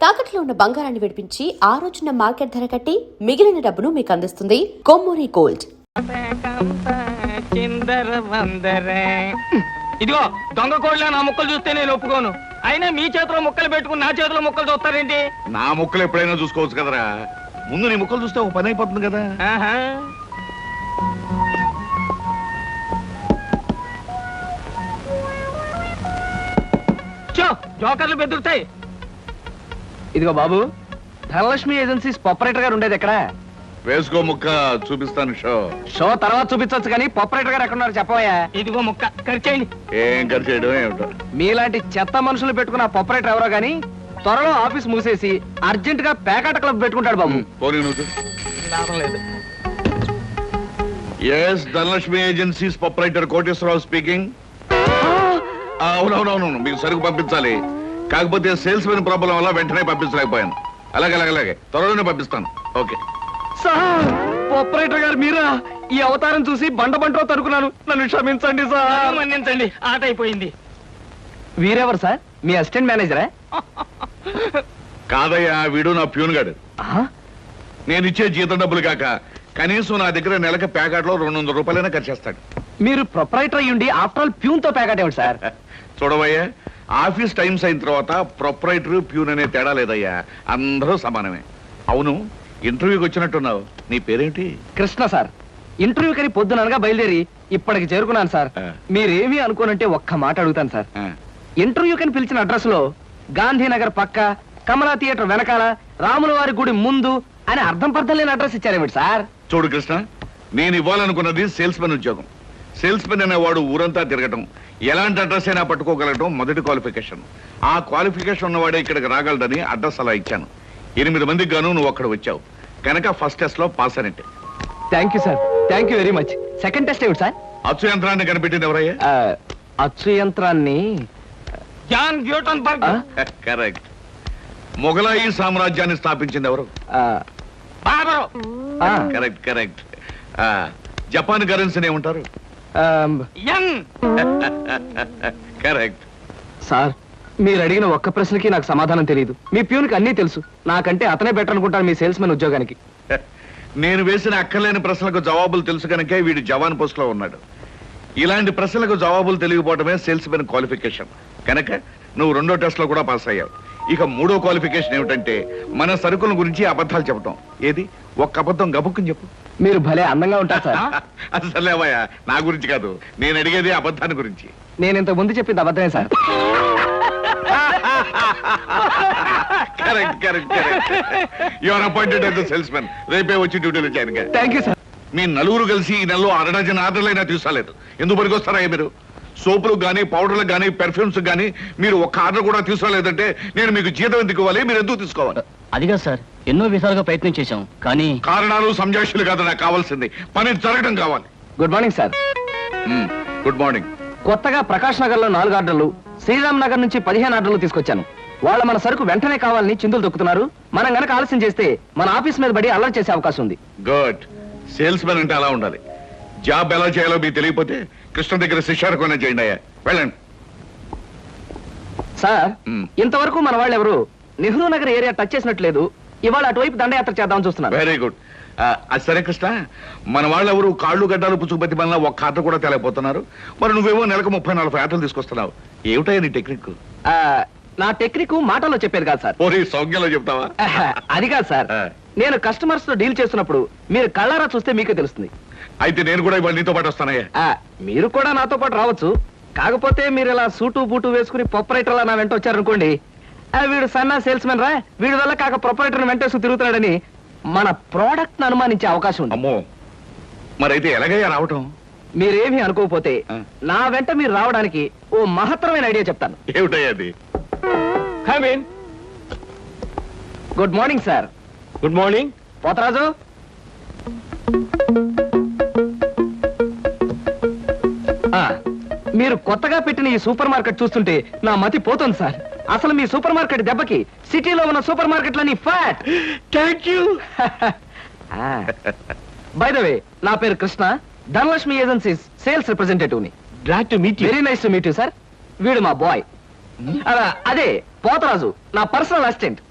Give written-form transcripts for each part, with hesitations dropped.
తాకట్లో ఉన్న బంగారాన్ని విడిపించి ఆ రోజున మార్కెట్ ధర కట్టి మిగిలిన డబ్బును మీకు అందిస్తుంది కొమ్మూరి గోల్డ్. ఇదిగో దొంగ కోళ్ళ నా ముక్కలు చూస్తే నేను ఒప్పుకోను. అయినా మీ చేతిలో ముక్కలు పెట్టుకుని నా చేతిలో ముక్కలు చూస్తారేంటి? నా ముక్కలు ఎప్పుడైనా చూసుకోవచ్చు కదరా. ముందు నీ ముక్కలు చూస్తే ఒక పని అయిపోతుంది కదా. జోకర్లు బెదురుతాయి. ఇదిగో బాబు, ధనలక్ష్మి ఏజెన్సీస్ ప్రొపరేటర్ గారు ఉండేది ఎక్కడ? వేసుకో ముక్క చూపిస్తాను. షో తర్వాత చూపించవచ్చు కానీ ప్రొపరేటర్ గారు ఎక్కడ ఉన్నారు చెప్పవయ్యా. ఇదిగో ముక్క ఖర్చేయండి. ఏం ఖర్చు చేయడం ఏమిటో. మీలాంటి చెత్త మనుషులు పెట్టుకున్న ప్రొపరేటర్ ఎవరో గానీ త్వరలో ఆఫీస్ మూసేసి అర్జెంట్ గా పేకాట క్లబ్ పెట్టుకుంటాడు బాబు. పోనీ నువ్వు. లాభం లేదు. Yes, Dhanalakshmi agencies proprietor Koteswararao speaking. అవునవునవును, మీకు సరుకు పంపించాలి. కాకపోతే సేల్స్ మెన్ ప్రాబ్లం వల్ల వెంటనే పంపించలేకపోయాను. అలాగే త్వరలోనే పంపిస్తాను. ఓకే సార్, ప్రొపరేటర్ గారు మీరా? ఈ అవతారం చూసి బండలో తరుకున్నాను, నన్ను క్షమించండి సార్. మన్నించండి, ఆట అయిపోయింది. వీరెవరు సార్? మీ అసిస్టెంట్ మేనేజరా? కాదయ్యా, వీడు నా ప్యూన్ గాడు. నేను ఇచ్చే జీతం డబ్బులు కాక కనీసం నా దగ్గర నెలకి ప్యాకెట్లో 200 రూపాయలైనా ఖర్చు చేస్తాడు. మీరు ప్రొపరేటర్ అయ్యుండి ఆఫ్టర్ ఆల్ ప్యూన్ తో ప్యాకెట్ ఏమిటి సార్? చూడవయ్యా, ఆఫీస్ టైమ్స్ అయిన తర్వాత ప్రొపరేటర్ ప్యూన్ అనే తేడా లేదయ్యా, అందరూ సమానమే. అవును, ఇంటర్వ్యూకి వచ్చినట్టున్నావు. నీ పేరేంటి? కృష్ణ సార్. ఇంటర్వ్యూ కని పొద్దుననగా బయలుదేరి ఇప్పటికి చేరుకున్నాను సార్. మీరేమీ అనుకోనంటే ఒక్క మాట అడుగుతాను సార్. ఇంటర్వ్యూ కని పిలిచిన అడ్రస్ లో గాంధీనగర్ పక్క, కమలా థియేటర్ వెనకాల, రాముల వారి గుడి ముందు అని అర్థం పర్థం లేని అడ్రస్ ఇచ్చారేమిటి సార్? చూడు కృష్ణ, నేను ఇవ్వాలనుకున్నది సేల్స్ మెన్ ఉద్యోగం. సేల్స్ మెన్ అనేవాడు ఊరంతా తిరగటం, ఎలాంటి అడ్రస్ అయినా పట్టుకోగలగటం మొదటి క్వాలిఫికేషన్. ఆ క్వాలిఫికేషన్ ఉన్నవాడే ఇక్కడికి రాగలడని అడ్రస్ అలా ఇచ్చాను. 8 మందికి గాను నువ్వు అక్కడ వచ్చావు కనుక ఫస్ట్ టెస్ట్ లో పాస్ అయినట్టే. Thank you sir, thank you very much. Second test ఏమిటి సార్? అచ్చు యంత్రాన్ని కనిపెట్టింది ఎవరయ్యా? అచ్చు యంత్రాన్ని జాన్ గ్యూటన్బర్గ్. కరెక్ట్. మొఘలాయి సామ్రాజ్యాన్ని స్థాపించింది ఎవరు? బాబరు. కరెక్ట్. జపాన్ కరెన్సీని ఏమంటారు? యం. కరెక్ట్. సార్, మీరు అడిగిన ఒక్క ప్రశ్నకి నాకు సమాధానం తెలియదు. మీ ప్యూన్కి అన్నీ తెలుసు. నాకంటే అతనే బెటర్ అనుకుంటాను మీ సేల్స్ మెన్ ఉద్యోగానికి. నేను వేసిన అక్కర్లేని ప్రశ్నలకు జవాబులు తెలుసు కనుకే వీడు జవాన్ పోస్ట్ లో ఉన్నాడు. ఇలాంటి ప్రశ్నలకు జవాబులు తెలియకపోవడమే సేల్స్ మెన్ క్వాలిఫికేషన్. కనుక నువ్వు 2వ టెస్ట్ లో కూడా పాస్ అయ్యావు. ఇక 3వ క్వాలిఫికేషన్ ఏమిటంటే మన సరుకుల గురించి అబద్ధాలు చెప్పడం. ఏది? ఒక్క అబద్ధం గబుక్కుని చెప్పు. మీరు భలే అందంగా ఉంటారు సార్. అసలేవయ్యా, నా గురించి కాదు, నేను అడిగేది అబద్ధాన్ని గురించి. నేను ఇంతకు ముందు చెప్పింది అబద్ధమే sir. Correct. Your appointed as the sales men. రేపే వచ్చి డ్యూటీలో జాయిన్ గా. Thank you sir. మీ నలుగురు కలిసి ఈ నెలలో 6 డజన్ ఆర్డర్లైనా తీసుకోలేదు. ఎందుకు పనికొస్తారా మీరు? సోపులకు గానీ, పౌడర్లకు గానీ, పెర్ఫ్యూమ్స్ గానీ మీరు ఒక్క ఆర్డర్ కూడా తీసుకోలేదంటే నేను మీకు జీతం ఎందుకు ఇవ్వాలి? మీరు ఎందుకు తీసుకోవాలి? అదిగా సార్, ఎన్నో విధాలుగా ప్రయత్నం చేశాం కానీ కారణాలు సంజాషులు కాదు నాకు కావాల్సింది, పని జరగడం కావాలి. Good morning sir. Good morning. కొత్తగా ప్రకాష్ నగర్ లో 4 ఆర్డర్లు, శ్రీరామ్ నగర్ నుంచి 15 ఆర్డర్లు తీసుకొచ్చాను. వాళ్ళ మన సరుకు వెంటనే కావాలని చిందులు దొక్కుతున్నారు. మనం గనక ఆలస్యం చేస్తే మన ఆఫీస్ మీద పడి అల్లరి చేసే అవకాశం ఉంది. గుడ్. సేల్స్ మెన్ అంటే అలా ఉండాలి. జాబ్ ఎలా చేయాలో మీకు తెలియకపోతే కృష్ణ దగ్గర శిష్యారకమైనా చేయండి అయ్యా. వెళ్ళండి సార్. ఇంతవరకు మన వాళ్ళు ఎవరు నెహ్రూ నగర్ ఏరియా టచ్ చేసినట్లేదు. ఇవాళ అటువైపు దండయాత్ర చేద్దామని చూస్తున్నారు. Very good. అది సరే కృష్ణ, మన వాళ్ళు ఎవరు కాళ్ళు గడ్డాలు పుచ్చుకుపతి వల్ల ఒక్క ఆట కూడా తేలేకపోతున్నారు. మరి నువ్వేమో నెలకు 30-40 ఆటలు తీసుకొస్తున్నావు. ఏమిటయ్యా నీ టెక్నిక్? నా టెక్నిక్ మాటల్లో చెప్పేది కాదు సార్. ఓరి సౌజ్ఞలో చెప్తావా? అది కాదు సార్. నేను కస్టమర్స్ తో డీల్ చేస్తున్నప్పుడు మీరు కళ్ళారా చూస్తే మీకే తెలుస్తుంది. అయితే నేను కూడా ఇవాళ నీతో పాటు వస్తానయ్యా. మీరు కూడా నాతో పాటు రావచ్చు. కాకపోతే మీరు ఇలా సూటు బూటు వేసుకుని ప్రొపరేటర్ నా వెంట వచ్చారనుకోండి, వీడు సన్నా సేల్స్ మెన్ రా, వీడి వల్ల కాక ప్రొపరేటర్ వెంటేసు తిరుగుతున్నాడని మన ప్రోడక్ట్ ను అనుమానించే అవకాశం ఉంది. అమ్మో, మరైతే ఎలాగయ్యా రావటం? మీరేమీ అనుకోకపోతే నా వెంట మీరు రావడానికి ఓ మహత్తరమైన ఐడియా చెప్తాను. ఏమిటయ్యా అది? Good morning sir. Good morning. Potharaju, మీరు కొత్తగా పెట్టిన ఈ సూపర్ మార్కెట్ చూస్తుంటే నా మతి పోతుంది సార్. అసలు మీ సూపర్ మార్కెట్ దెబ్బకి సిటీలో ఉన్న సూపర్ మార్కెట్లన్నీ flat. Thank you. By the way, నా పేరు Krishna, Dhanalakshmi agencies sales representative ని. Glad to meet you. Very nice to meet you sir. వీడు మా బాయ్. అదే పోతరాజు, నా పర్సనల్ అసిస్టెంట్.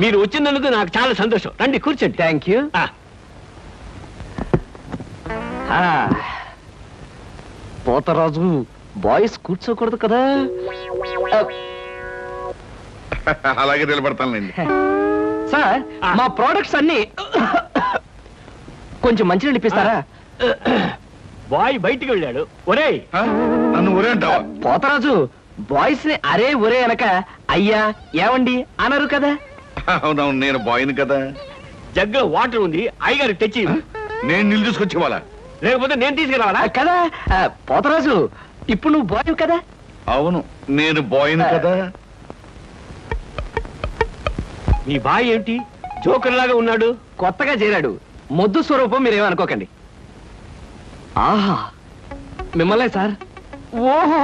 మీరు వచ్చినందుకు నాకు చాలా సంతోషం. రండి కూర్చోండి. Thank you. పోతరాజు, బాయ్స్ కూర్చోకూడదు కదా. అలాగే నిలబడతానులేండి. సార్, మా ప్రోడక్ట్స్ అన్ని కొంచెం మంచినీళ్ళు ఇప్పిస్తారా? బాయ్ బయటికి వెళ్ళాడు. ఒరేయ్, నన్ను ఊరే అంటావా? పోతరాజు, బాయ్స్ ని అరే ఒరే అనక అయ్యా ఏమండి అనరు కదా. అవునవును, నేను బాయ్ని కదా. జగ్గులో వాటర్ ఉంది, అయ్యగారికి తెచ్చి. నేను నీళ్ళు తీసుకొచ్చి వాళ్ళ లేకపోతే నేను తీసుకురావాలా? కదా పోతరాజు, ఇప్పుడు నువ్వు బాయ్ కదా. అవును, నేను బాయ్ని కదా. మీ బాయ్ ఏంటి జోకర్ లాగా ఉన్నాడు? కొత్తగా చేరాడు, మొద్దు స్వరూపం, మీరేమనుకోకండి. ఆహా, మిమ్మల్నే సార్. ఓహో,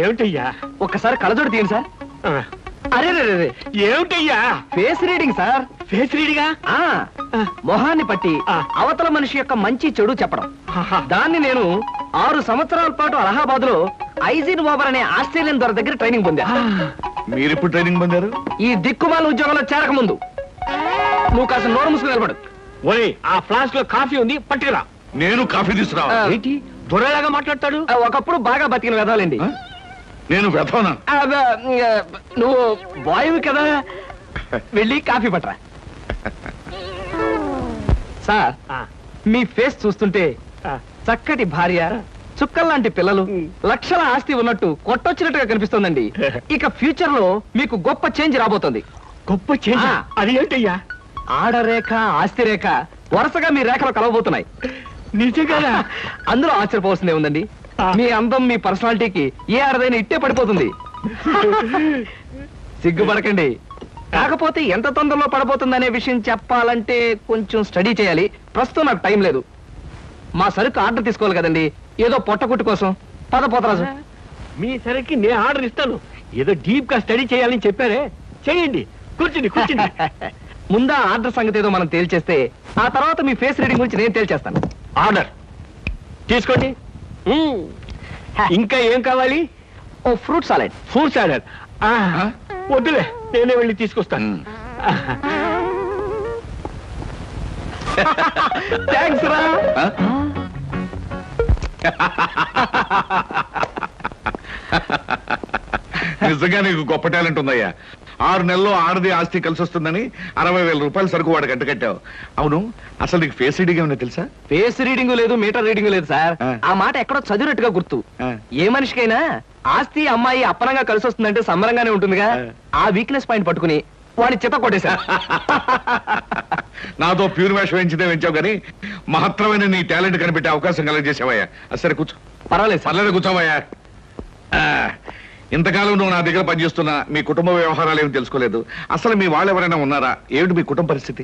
ఏమిటయ్యా? ఒక్కసారి కళ్ళజోడు తీయండి సార్. ఆ, అరే రే, ఏమిటయ్యా? Face reading sir. ఫేస్ రీడిగా? ఆ మొహాన్ని పట్టి ఆ. అవతల మనిషి యొక్క మంచి చెడు చెప్పడం. దాన్ని నేను 6 సంవత్సరాల పాటు అలహాబాద్ లో ఐజిన్ ఓవర్ అనే ఆస్ట్రేలియన్ దొర దగ్గర ట్రైనింగ్ పొందా. మీరెప్పుడు ట్రైనింగ్ పొందారు? ఈ దిక్కుమాల ఉద్యోగంలో చేరక ముందు. నువ్వు కాస్త నోరు మూసుకుని నిలబడు. ఒరే, ఆ ఫ్లాస్క్ లో కాఫీ ఉంది, పట్టుకురా. నేను కాఫీ తీసుకురా. ఏంటి దొరలాగా మాట్లాడతాడు? ఒకప్పుడు బాగా బతికిన వెదాలండి. నేను వెతవనా? నువ్వు బాయ్ కదా, వెళ్ళి కాఫీ పట్టరా. సార్, ఆ, మీ ఫేస్ చూస్తుంటే ఆ. చక్కటి భార్య, చుక్కల్లాంటి పిల్లలు, లక్షల ఆస్తి ఉన్నట్టు కొట్టొచ్చినట్టుగా కనిపిస్తోందండి. ఇక ఫ్యూచర్ లో మీకు గొప్ప చేంజ్ రాబోతోంది. గొప్ప చేంజ్. ఆ. అది ఏంటయ్యా? ఆడరేఖ, ఆస్తి రేఖ వరుసగా మీ రేఖలో కలవబోతున్నాయి. నిజంగానా? అందులో ఆశ్చర్యపోవాల్సిందే ఉందండి. ఆ. మీ అందం, మీ పర్సనాలిటీకి ఏ ఆడదైనా ఇట్టే పడిపోతుంది. సిగ్గుపడకండి. కాకపోతే ఎంత తొందరలో పడబోతుందనే విషయం చెప్పాలంటే కొంచెం స్టడీ చేయాలి. ప్రస్తుతం నాకు టైం లేదు. మా సరుకు ఆర్డర్ తీసుకోవాలి కదండి, ఏదో పొట్టకుట్టు కోసం. పద పోతరాజు. మీ సరికి నేను ఆర్డర్ ఇస్తాను. ఏదో డీప్ గా స్టడీ చేయాలని చెప్పారే, చేయండి. కూర్చుని కూర్చుని. ముందా ఆర్డర్ సంగతి ఏదో మనం తేల్చేస్తే ఆ తర్వాత మీ ఫేస్ రీడింగ్ గురించి నేను తేల్చేస్తాను. ఆర్డర్ తీసుకోండి. ఇంకా ఏం కావాలి? ఓ ఫ్రూట్ సాలెడ్. Fruit salad. వద్దులే, నేనే వెళ్ళి తీసుకొస్తాను. థ్యాంక్స్ రా. నిజంగా నీకు గొప్ప టాలెంట్ ఉందయ్యా. 6 నెలల్లో ఆడది ఆస్తి కలిసి వస్తుందని 60,000 రూపాయల సరుకు వాడు కట్టావు. అవును, అసలు నీకు ఫేస్ రీడింగ్ ఏమన్నా తెలుసా? ఫేస్ రీడింగ్ లేదు, మీటర్ రీడింగ్ లేదు సార్. ఆ మాట ఎక్కడో చదివినట్టుగా గుర్తు. ఏ మనిషికైనా ఆస్తి అమ్మాయి అప్పనంగా కలిసి వస్తుందంటే సంబరంగానే ఉంటుందిగా. ఆ వీక్నెస్ పాయింట్ పట్టుకుని వాడి చిత్త కొట్టేశా. నాతో ప్యూర్ వేషం వేయించితే వేయించావు కానీ మహత్తరమైన నీ టాలెంట్ కనిపెట్టే అవకాశం కలగజేసావయ్యా. సరే కూర్చో. పర్వాలేదు సార్. పర్లేదు, కూర్చోవయ్యా. ఇంతకాలం నువ్వు నా దగ్గర పనిచేస్తున్నా మీ కుటుంబ వ్యవహారాలు ఏమి తెలుసుకోలేదు. అసలు మీ వాళ్ళు ఎవరైనా ఉన్నారా? ఏమిటి మీ కుటుంబ పరిస్థితి?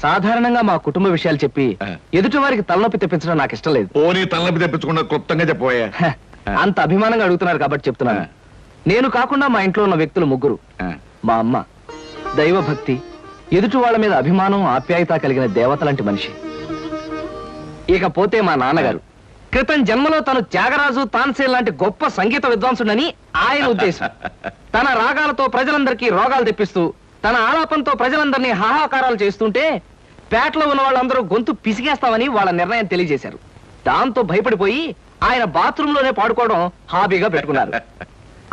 సాధారణంగా మా కుటుంబ విషయాలు చెప్పి ఎదుటి వారికి తలనొప్పి తెప్పించడం నాకు ఇష్టం లేదు. ఓనీ తలనొప్పి తెప్పించకుండా క్లుప్తంగా చెప్పబోయా. అంత అభిమానంగా అడుగుతున్నారు కాబట్టి చెప్తున్నాను. నేను కాకుండా మా ఇంట్లో ఉన్న వ్యక్తులు 3. మా అమ్మ దైవభక్తి, ఎదుటి వాళ్ళ మీద అభిమానం, ఆప్యాయత కలిగిన దేవత లాంటి మనిషి. ఇకపోతే మా నాన్నగారు క్రితం జన్మలో తను త్యాగరాజు, తాన్సేన్ లాంటి గొప్ప సంగీత విద్వాంసుడని ఆయన ఉద్దేశం. తన రాగాలతో ప్రజలందరికీ రోగాలు తెప్పిస్తూ, తన ఆలాపంతో ప్రజలందరినీ హాహాకారాలు చేస్తుంటే పేటలో ఉన్న వాళ్ళందరూ గొంతు పిసిగేస్తామని వాళ్ళ నిర్ణయం తెలియజేశారు. దాంతో భయపడిపోయి ఆయన బాత్రూమ్ లోనే పాడుకోవడం హాబీగా పెట్టుకున్నారు.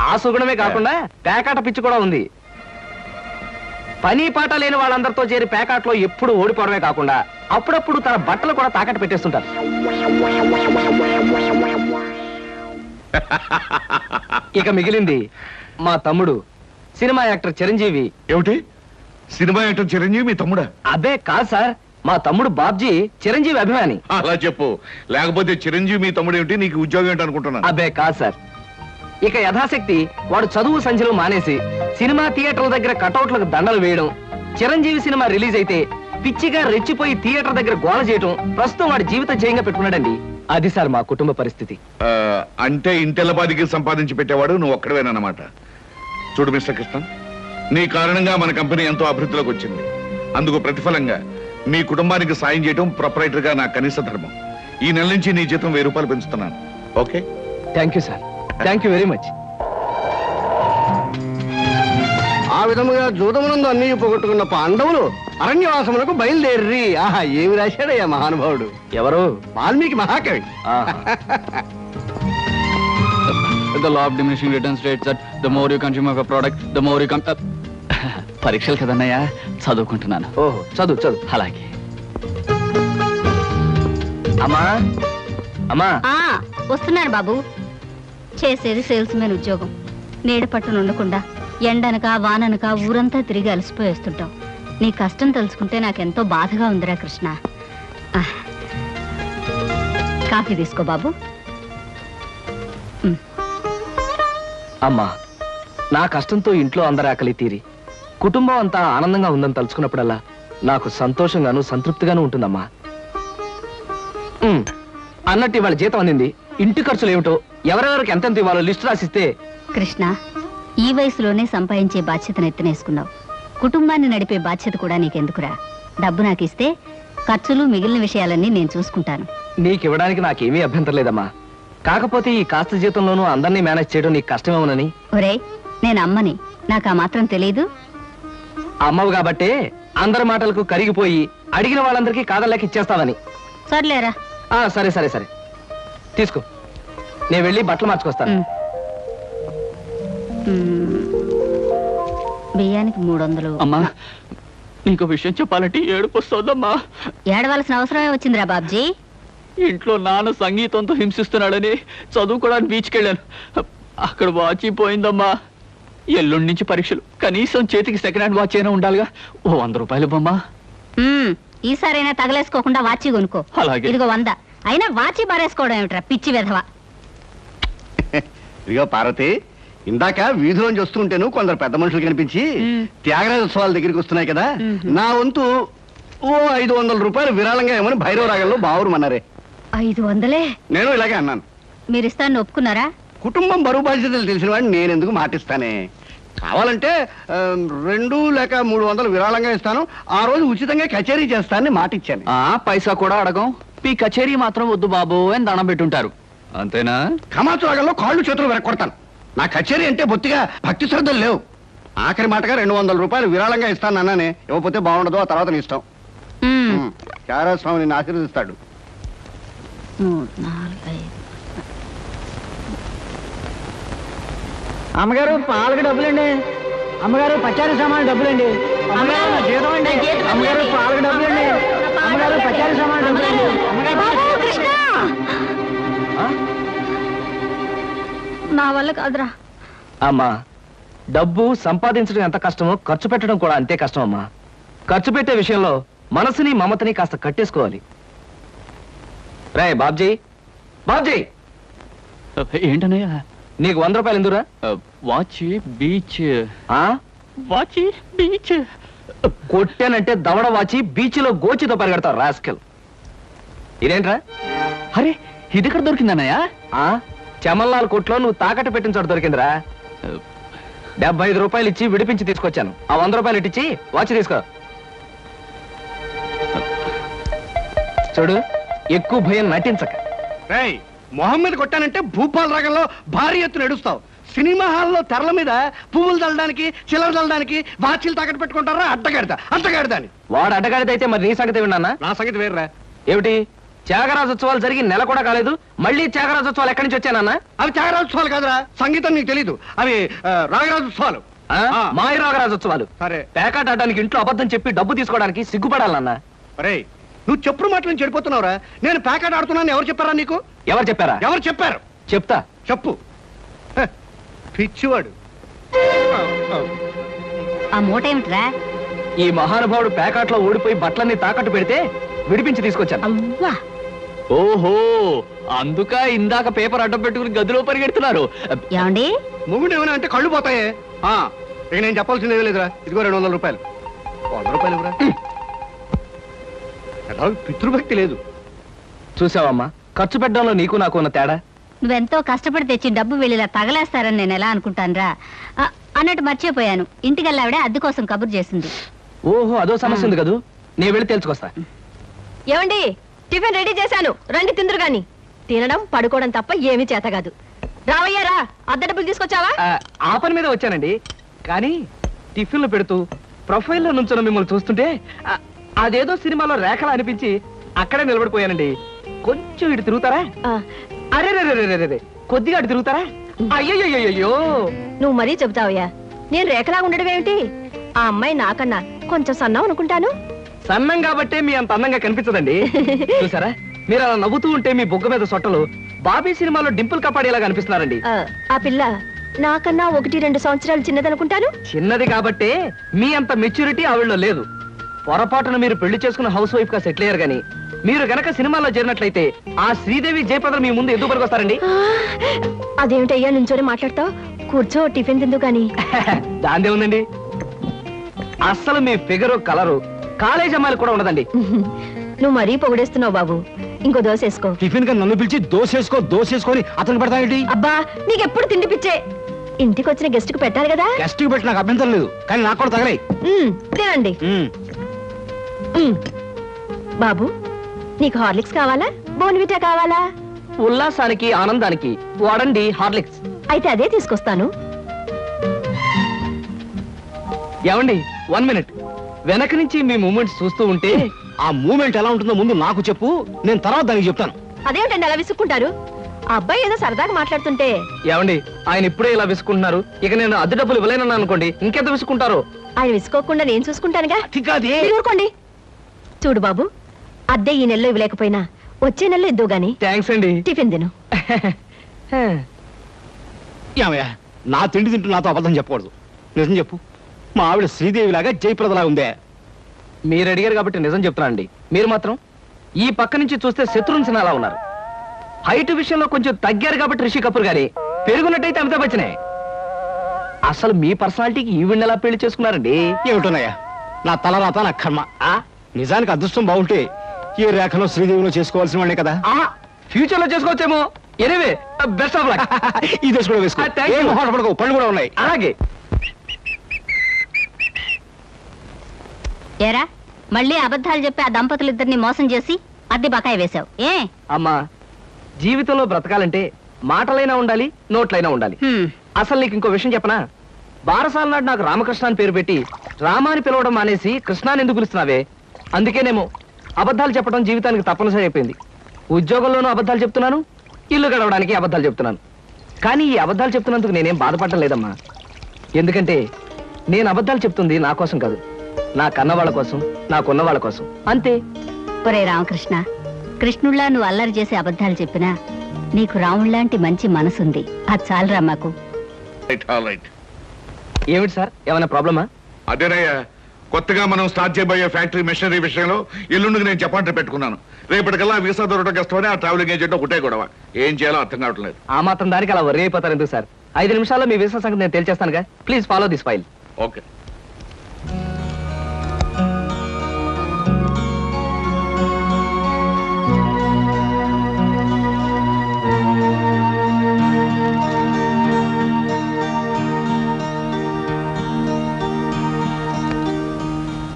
ఆ సుగుణమే కాకుండా పేకాట పిచ్చి కూడా ఉంది. పని పాట లేని వాళ్ళందరితో చేరి పేకాట్లో ఎప్పుడు ఓడిపోవడమే కాకుండా అప్పుడప్పుడు తన బట్టలు కూడా తాకట్టు పెట్టేస్తుంటారు. ఇక మిగిలింది మా తమ్ముడు సినిమా యాక్టర్ చిరంజీవి. ఏమిటి, సినిమా యాక్టర్ చిరంజీవి మీ తమ్ముడా? అబ్బే కాదు సార్, మా తమ్ముడు బాబ్జీ చిరంజీవి అభిమాని. అలా చెప్పు, లేకపోతే చిరంజీవి మీ తమ్ముడు ఏమిటి, నీకు ఉద్యోగం ఏంటి అనుకుంటున్నాను. అబ్బే కాదు సార్. ఇక యథాశక్తి వాడు చదువు సంధ్యలు మానేసి సినిమా థియేటర్ల దగ్గర కటౌట్లకు దండలు వేయడం, చిరంజీవి సినిమా రిలీజ్ అయితే పిచ్చిగా రెచ్చిపోయి థియేటర్ దగ్గర గోల చేయడం ప్రస్తుతం వాడి జీవిత జయంగా పెట్టుకున్నాడండి. అది సార్ మా కుటుంబ పరిస్థితి. అంటే ఇంటెల్లపాదికి సంపాదించి పెట్టేవాడు నువ్వు ఒక్కడవేనన్నమాట. చూడు మిస్టర్ కృష్ణ, నీ కారణంగా మన కంపెనీ ఎంతో అభివృద్ధిలోకి వచ్చింది. అందుకు ప్రతిఫలంగా మీ కుటుంబానికి సాయం చేయడం ప్రొపరైటర్ గా నా కనీస ధర్మం. ఈ నెల నుంచి నీ జీతం 1000 రూపాయలు పెంచుతున్నాను. Okay? Thank you sir, thank you very much. ఆ విధముగా జూదమునందు అన్ని పోగొట్టుకున్న పాండవులు అరణ్యవాసములకు బయలుదేర్రి. ఆహా, ఏమి రాశాడయ్యా మహానుభావుడు. ఎవరు? వాల్మీకి మహాకవి. The law of diminishing returns states that the more you consume of a product, the more you పరీక్షలు కదన్నయ్యా, చదువుకుంటున్నాను. ఓహో, చదువు చదువు. అలాగే. అమ్మా అమ్మా, వస్తున్నాను బాబు. చేసేది సేల్స్ మెన్ ఉద్యోగం. నీడ పట్టున ఉండకుండా ఎండనక వాననక ఊరంతా తిరిగి అలసిపోయేస్తుంటావు. నీ కష్టం తలుచుకుంటే నాకెంతో బాధగా ఉందిరా కృష్ణ. కాఫీ తీసుకో బాబు. అమ్మా, నా కష్టంతో ఇంట్లో అందరి ఆకలి తీరి కుటుంబం అంతా ఆనందంగా ఉందని తలుచుకున్నప్పుడల్లా నాకు సంతోషంగాను సంతృప్తిగాను ఉంటుందమ్మా. అన్నట్టు ఇవాళ జీతం అందింది. ఇంటి ఖర్చులు ఏమిటో, ఎవరెవరికి ఎంతెంత ఇవ్వాలో లిస్టు రాసిస్తే. కృష్ణ, ఈ వయసులోనే సంపాదించే బాధ్యతను ఎత్తనేసుకున్నావు. కుటుంబాన్ని నడిపే బాధ్యత కూడా నీకెందుకురా? డబ్బు నాకు ఇస్తే ఖర్చులు మిగిలిన విషయాలన్నీ నేను చూసుకుంటాను. నీకివ్వడానికి నాకేమీ అభ్యంతరం లేదమ్మా. కాకపోతే ఈ కాస్త జీతంలోనూ అందరినీ మేనేజ్ చేయడం నీకు కష్టమేమోనని. ఒరేయ్, నేను అమ్మని, నాకు ఆ మాత్రం తెలీదు. అమ్మవు కాబట్టే అందరి మాటలకు కరిగిపోయి అడిగిన వాళ్ళందరికీ కాదలేక ఇచ్చేస్తావని. సర్లేరా. సరే సరే సరే, తీసుకో. నేను వెళ్ళి బట్టలు మార్చుకొస్తాను. బియ్యానికి 300. అమ్మా, నీకు విషయం చెప్పాలంటే ఏడుపు వస్తుందమ్మా. ఏడవలసిన అవసరమే వచ్చిందిరా బాబ్జీ. ఇంట్లో నాన్న సంగీతంతో హింసిస్తున్నాడని చదువుకోవడానికి బీచ్కి వెళ్ళాను. అక్కడ వాచ్ పోయిందమ్మా. ఎల్లుండి నుంచి పరీక్షలు. కనీసం చేతికి సెకండ్ హ్యాండ్ వాచ్ అయినా ఉండాలిగా. ఓ 100 రూపాయలు బొమ్మా. ఈసారైనా తగలేసుకోకుండా వాచి కొనుక్కో. అలాగే. ఇదిగో 100. అయినా వాచి బారేసుకోవడం ఏమిట్రా పిచ్చి వెధవ. ఇదిగో పార్వతి, ఇందాక వీధిలోంచి వస్తుంటేను కొందరు పెద్ద మనుషులు కనిపించి త్యాగరాజోత్సవాల దగ్గరికి వస్తున్నాయి కదా, నా వంతు ఓ 500 రూపాయలు విరాళంగా ఏమని భైరవ రాగంలో బావురమన్నారే. 500? నేను ఇలాగే అన్నాను. మీరిస్తాను ఒప్పుకున్నారా? కుటుంబం బరువు బాధ్యతలు తెలిసిన వాడిని నేనెందుకు మాటిస్తానే. కావాలంటే 2 లేక 300 విరాళంగా ఇస్తాను. ఆ రోజు ఉచితంగా కచేరీ చేస్తానని మాటిచ్చాను. పైసా కూడా అడగం. మీ కచేరీ మాత్రం వద్దు బాబు అని దండం పెట్టుంటారు, అంతేనా? కమాతు రాగంలో కాళ్ళు చేతులు వెరక్కొడతాను. నా కచేరీ అంటే బొత్తిగా భక్తి శ్రద్ధలు లేవు. ఆఖరి మాటగా 200 రూపాయలు విరాళంగా ఇస్తాను అన్నానే. ఇవ్వకపోతే బాగుండదు, ఆ తర్వాత నీ ఇష్టం. చారాస్వామి నిన్ను ఆశీర్వదిస్తాడు. 3, 4, 5. అమ్మగారు పాలకు డబ్బులండి. అమ్మగారు పచారీ సామాన్ డబ్బులండి. అమ్మగారు నా జీతం అండి. అమ్మగారు పాలకు డబ్బులండి. అమ్మగారు పచారీ సామాన్ డబ్బులండి. నా వల్ల కాదురా. అమ్మా, డబ్బు సంపాదించడం ఎంత కష్టమో ఖర్చు పెట్టడం కూడా అంతే కష్టం అమ్మా. ఖర్చు పెట్టే విషయంలో మనసుని మమతని కాస్త కట్టేసుకోవాలి. రే బాబ్జీ, బాబ్జీ, ఏంటన్నయ్యా? నీకు 100 రూపాయలు ఎందురా? Watch beach. వాచి బీచ్ కొట్టానంటే దవడ వాచి బీచ్లో గోచితో పరిగెడతావు రాస్కెల్. ఇదేంట్రా? అరే, ఇది ఎక్కడ దొరికిందన్నయ్యా? చమల్లాల్ కొట్లో నువ్వు తాకట్టు పెట్టిన చోట దొరికిందిరా. 75 రూపాయలు ఇచ్చి విడిపించి తీసుకొచ్చాను. ఆ 100 రూపాయలు ఇట్టించి వాచ్ తీసుకో. చూడు, ఎక్కువ భయం నటించక. రేయ్, మొహం మీద కొట్టానంటే భూపాల్ రాగంలో భారీ ఎత్తున ఎడుస్తావు. సినిమా హాల్లో తెరల మీద పువ్వులు చల్లడానికి, చిల్లర చల్లడానికి వాచీలు తాకట్టు పెట్టుకుంటారా? అడ్డగాడిదా అని. వాడు అడ్డగాడిదైతే మరి నీ సంగతి విన్నానా? నా సంగతి వేర్రా. ఏమిటి, త్యాగరాజోత్సవాలు జరిగి నెల కూడా కాలేదు, మళ్ళీ త్యాగరాజోత్సవాలు ఎక్కడి నుంచి వచ్చానన్నా? అవి త్యాగరాజోత్సవాలు కాదురా, సంగీతం నీకు తెలీదు. అవి రాగరాజోత్సవాలు. మాయ రాగరాజోత్సవాలు. సరే, ప్యాకెట్ ఆడడానికి ఇంట్లో అబద్ధం చెప్పి డబ్బు తీసుకోవడానికి సిగ్గుపడాలన్నా? రేయ్, నువ్వు చెప్పుడు మాటలు చెడిపోతున్నావురా. నేను ప్యాకెట్ ఆడుతున్నాను ఎవరు చెప్పారా నీకు? ఎవరు చెప్పారా? ఎవరు చెప్పారు? చెప్తా, చెప్పు. పిచ్చివాడు. ఆ మూట ఏమిట్రా? ఈ మహానుభావుడు ప్యాకెట్ లో ఓడిపోయి బట్టలన్నీ తాకట్టు పెడితే విడిపించి తీసుకొచ్చాను. అవ్వా, ఓహో, అందుక ఇందాక పేపర్ అడ్డం పెట్టుకుని గదిలో పరిగెడుతున్నారు. ఏమండి? మొగుడు ఏమైనా అంటే కళ్ళు పోతాయే. ఇక నేను చెప్పాల్సింది ఏమీ లేదురా. ఇదిగో 200 రూపాయలు. 100 రూపాయలు ఇవ్వరా. పితృభక్తి లేదు. చూసావమ్మా, ఖర్చు పెట్టడంలో నీకు నాకు ఉన్న తేడా. నువ్వెంతో కష్టపడి తెచ్చి డబ్బు వెళ్ళిలా తగలేస్తారని నేను ఎలా అనుకుంటానురా. అన్నట్టు మర్చిపోయాను, ఇంటికెళ్ళావిడే అద్దె కోసం కబురు చేసింది. ఓహో, అదో సమస్య ఉంది కదూ. నేను వెళ్ళి తెలుసుకొస్తా. ఏమండి, టిఫిన్ రెడీ చేశాను, రండి తిందురు గాని. తినడం పడుకోవడం తప్ప ఏమీ చేత కాదు. రావయ్యారా, అద్దె డబ్బులు తీసుకొచ్చావా? ఆ పని మీద వచ్చానండి, కానీ టిఫిన్లు పెడుతూ ప్రొఫైల్లో నుంచున్న మిమ్మల్ని చూస్తుంటే అదేదో సినిమాలో రేఖలా అనిపించి అక్కడే నిలబడిపోయానండి. కొంచెం ఇటు తిరుగుతారా? అరే రే కొద్దిగా అటు తిరుగుతారా? అయ్యయ్యో, నువ్వు మరీ చెబుతావయ్యా. నేను రేఖలాగా ఉండడం ఏమిటి? ఆ అమ్మాయి నాకన్నా కొంచెం సన్నం అనుకుంటాను. సన్నం కాబట్టే మీ అంత అందంగా కనిపించదండి. చూసారా, మీరు అలా నవ్వుతూ ఉంటే మీ బొగ్గ మీద సొట్టలు బాబీ సినిమాలో డింపుల్ కపాడేలా కనిపిస్తున్నారండి. ఆ పిల్ల నాకన్నా 1-2 సంవత్సరాలు చిన్నదనుకుంటాను. చిన్నది కాబట్టే మీ అంత మెచ్యూరిటీ ఆవిడలో లేదు. పొరపాటున మీరు పెళ్లి చేసుకున్న హౌస్ వైఫ్ గా సెటిల్ అయ్యారు గానీ మీరు గనక సినిమాలో చేరినట్లయితే ఆ శ్రీదేవి జయప్రద మీ ముందు ఎందుకు పనికొస్తారండి? అదేమిటయ్యా నుంచోని మాట్లాడతావు? కూర్చో, టిఫిన్ తిందు గాని. దాందే ఉందండి. అస్సలు మీ ఫిగరు కలరు కాలేజ్ అమ్మాయిలు కూడా ఉండదండి. నువ్వు మరీ పొగిడేస్తున్నావు బాబు. ఇంకో దోశ వేసుకో. టిఫిన్ గా నన్ను పిలిచి దోసేసుకొని అతను పెడతానండి. అబ్బా, నీకెప్పుడు తిండి పిచ్చే. ఇంటికి వచ్చిన గెస్ట్ కు పెట్టాలి కదా. గెస్ట్ కి పెట్టి నాకు అభ్యంతరం లేదు, కానీ నాకు కూడా తగలే. తినండి. బాబు, నీకు హార్లిక్స్ కావాలా, బోన్విటా కావాలా? ఉల్లాసానికి ఆనందానికి వాడండి హార్లిక్స్. అయితే అదే తీసుకొస్తాను. ఏమండి, 1 మినిట్. వెనక నుంచి మీ మూమెంట్స్ చూస్తూ ఉంటే ఆ మూమెంట్ ఎలా ఉంటుందో ముందు నాకు చెప్పు, నేను తర్వాత దానికి చెప్తాను. అదేమిటండి అలా విసుక్కుంటారు? ఆ అబ్బాయి ఏదో సరదాగా మాట్లాడుతుంటే. ఏమండి, ఆయన ఇప్పుడే ఇలా విసుకుంటున్నారు, ఇక నేను అద్దె డబ్బులు ఇవ్వలేనన్నా అనుకోండి, ఇంకెంత విసుకుంటారు? ఆయన విసుకోకుండా నేను చూసుకుంటానుగా. మీరు ఊరుకోండి. చూడు బాబు, అద్దె ఈ నెలలో ఇవ్వలేకపోయినా వచ్చే నెలలో ఇద్దు గాని. థ్యాంక్స్ అండి. టిఫిన్ తిను. ఏమయ్యా, నా తిండి తింటూ నాతో అబద్ధం చెప్పకూడదు. నిజం చెప్పు, మా ఆవిడ శ్రీదేవి లాగా జయప్రదలా ఉందే? మీరు అడిగారు కాబట్టి నిజం చెప్తున్నానండి. మీరు మాత్రం ఈ పక్క నుంచి చూస్తే శత్రుఘ్న సిన్హా ఉన్నారు. హైట్ విషయంలో కొంచెం తగ్గారు కాబట్టి రిషి కపూర్ గారి, పెరుగున్నట్టయితే అమితాబ్ బచ్చనే. అసలు మీ పర్సనాలిటీకి ఈవిడ్ని ఎలా పెళ్లి చేసుకున్నారండి? ఏమిటోనయ్యా, నా తలరాత నా కర్మ. నిజానికి అదృష్టం బాగుంటే ఈ రేఖలో శ్రీదేవిలో చేసుకోవాల్సిన వాళ్ళే కదా. ఫ్యూచర్ లో చేసుకోవచ్చేమో. Anyway, best of luck. ఈ దశ కూడా వేసుకో. ఏం మొహాట పడకు, పళ్ళు కూడా ఉన్నాయి. అలాగే. ఏరా, మళ్ళీ అబద్ధాలు చెప్పి ఆ దంపతులిద్దరిని మోసం చేసి అద్దె బకాయి వేశావు ఏ? అమ్మా, జీవితంలో బ్రతకాలంటే మాటలైనా ఉండాలి, నోట్లైనా ఉండాలి. అసలు నీకు ఇంకో విషయం చెప్పనా? బారసాల నాడు నాకు రామకృష్ణ అని పేరు పెట్టి రామాని పిలవడం మానేసి కృష్ణాని ఎందుకు పిలుస్తున్నావే? అందుకేనేమో అబద్ధాలు చెప్పడం జీవితానికి తప్పనిసరి అయిపోయింది. ఉద్యోగంలోనూ అబద్ధాలు చెప్తున్నాను, ఇల్లు గడవడానికి అబద్ధాలు చెప్తున్నాను. కానీ ఈ అబద్ధాలు చెప్తున్నందుకు నేనేం బాధపడటం లేదమ్మా. ఎందుకంటే నేను అబద్ధాలు చెప్తుంది నా కోసం కాదు, నా కన్న వాళ్ళ కోసం, నాకున్న వాళ్ళ కోసం, అంతే. ఒరే రామకృష్ణ, కృష్ణుళ్ళ నువ్వు అల్లరి చేసే అబద్ధాలు చెప్పినా నీకు రాముళ్లాంటి మంచి మనసుంది. అది చాలరా మాకు. ఏమిటి సార్, ఏమైనా ప్రాబ్లమా? అదేనయ్యా, కొత్తగా మనం స్టార్ట్ చేయబోయే ఫ్యాక్టరీ మెషినరీ విషయంలో ఎల్లుండికి నేను చెప్పంటే పెట్టుకున్నాను. రేపటికల్లా వీసా దొరకడం కష్టమని ఆ ట్రావెలింగ్ ఏజెంట్ ఒకటే గొడవ. ఏం చేయాలో అర్థం కావట్లేదు. ఆ మాత్రం దానికి అలా వర్రీ అయిపోతారు ఎందుకు సార్? 5 నిమిషాల్లో మీ వీసా సంగతి నేను తేల్చేస్తానుగా. Please follow this file. Okay.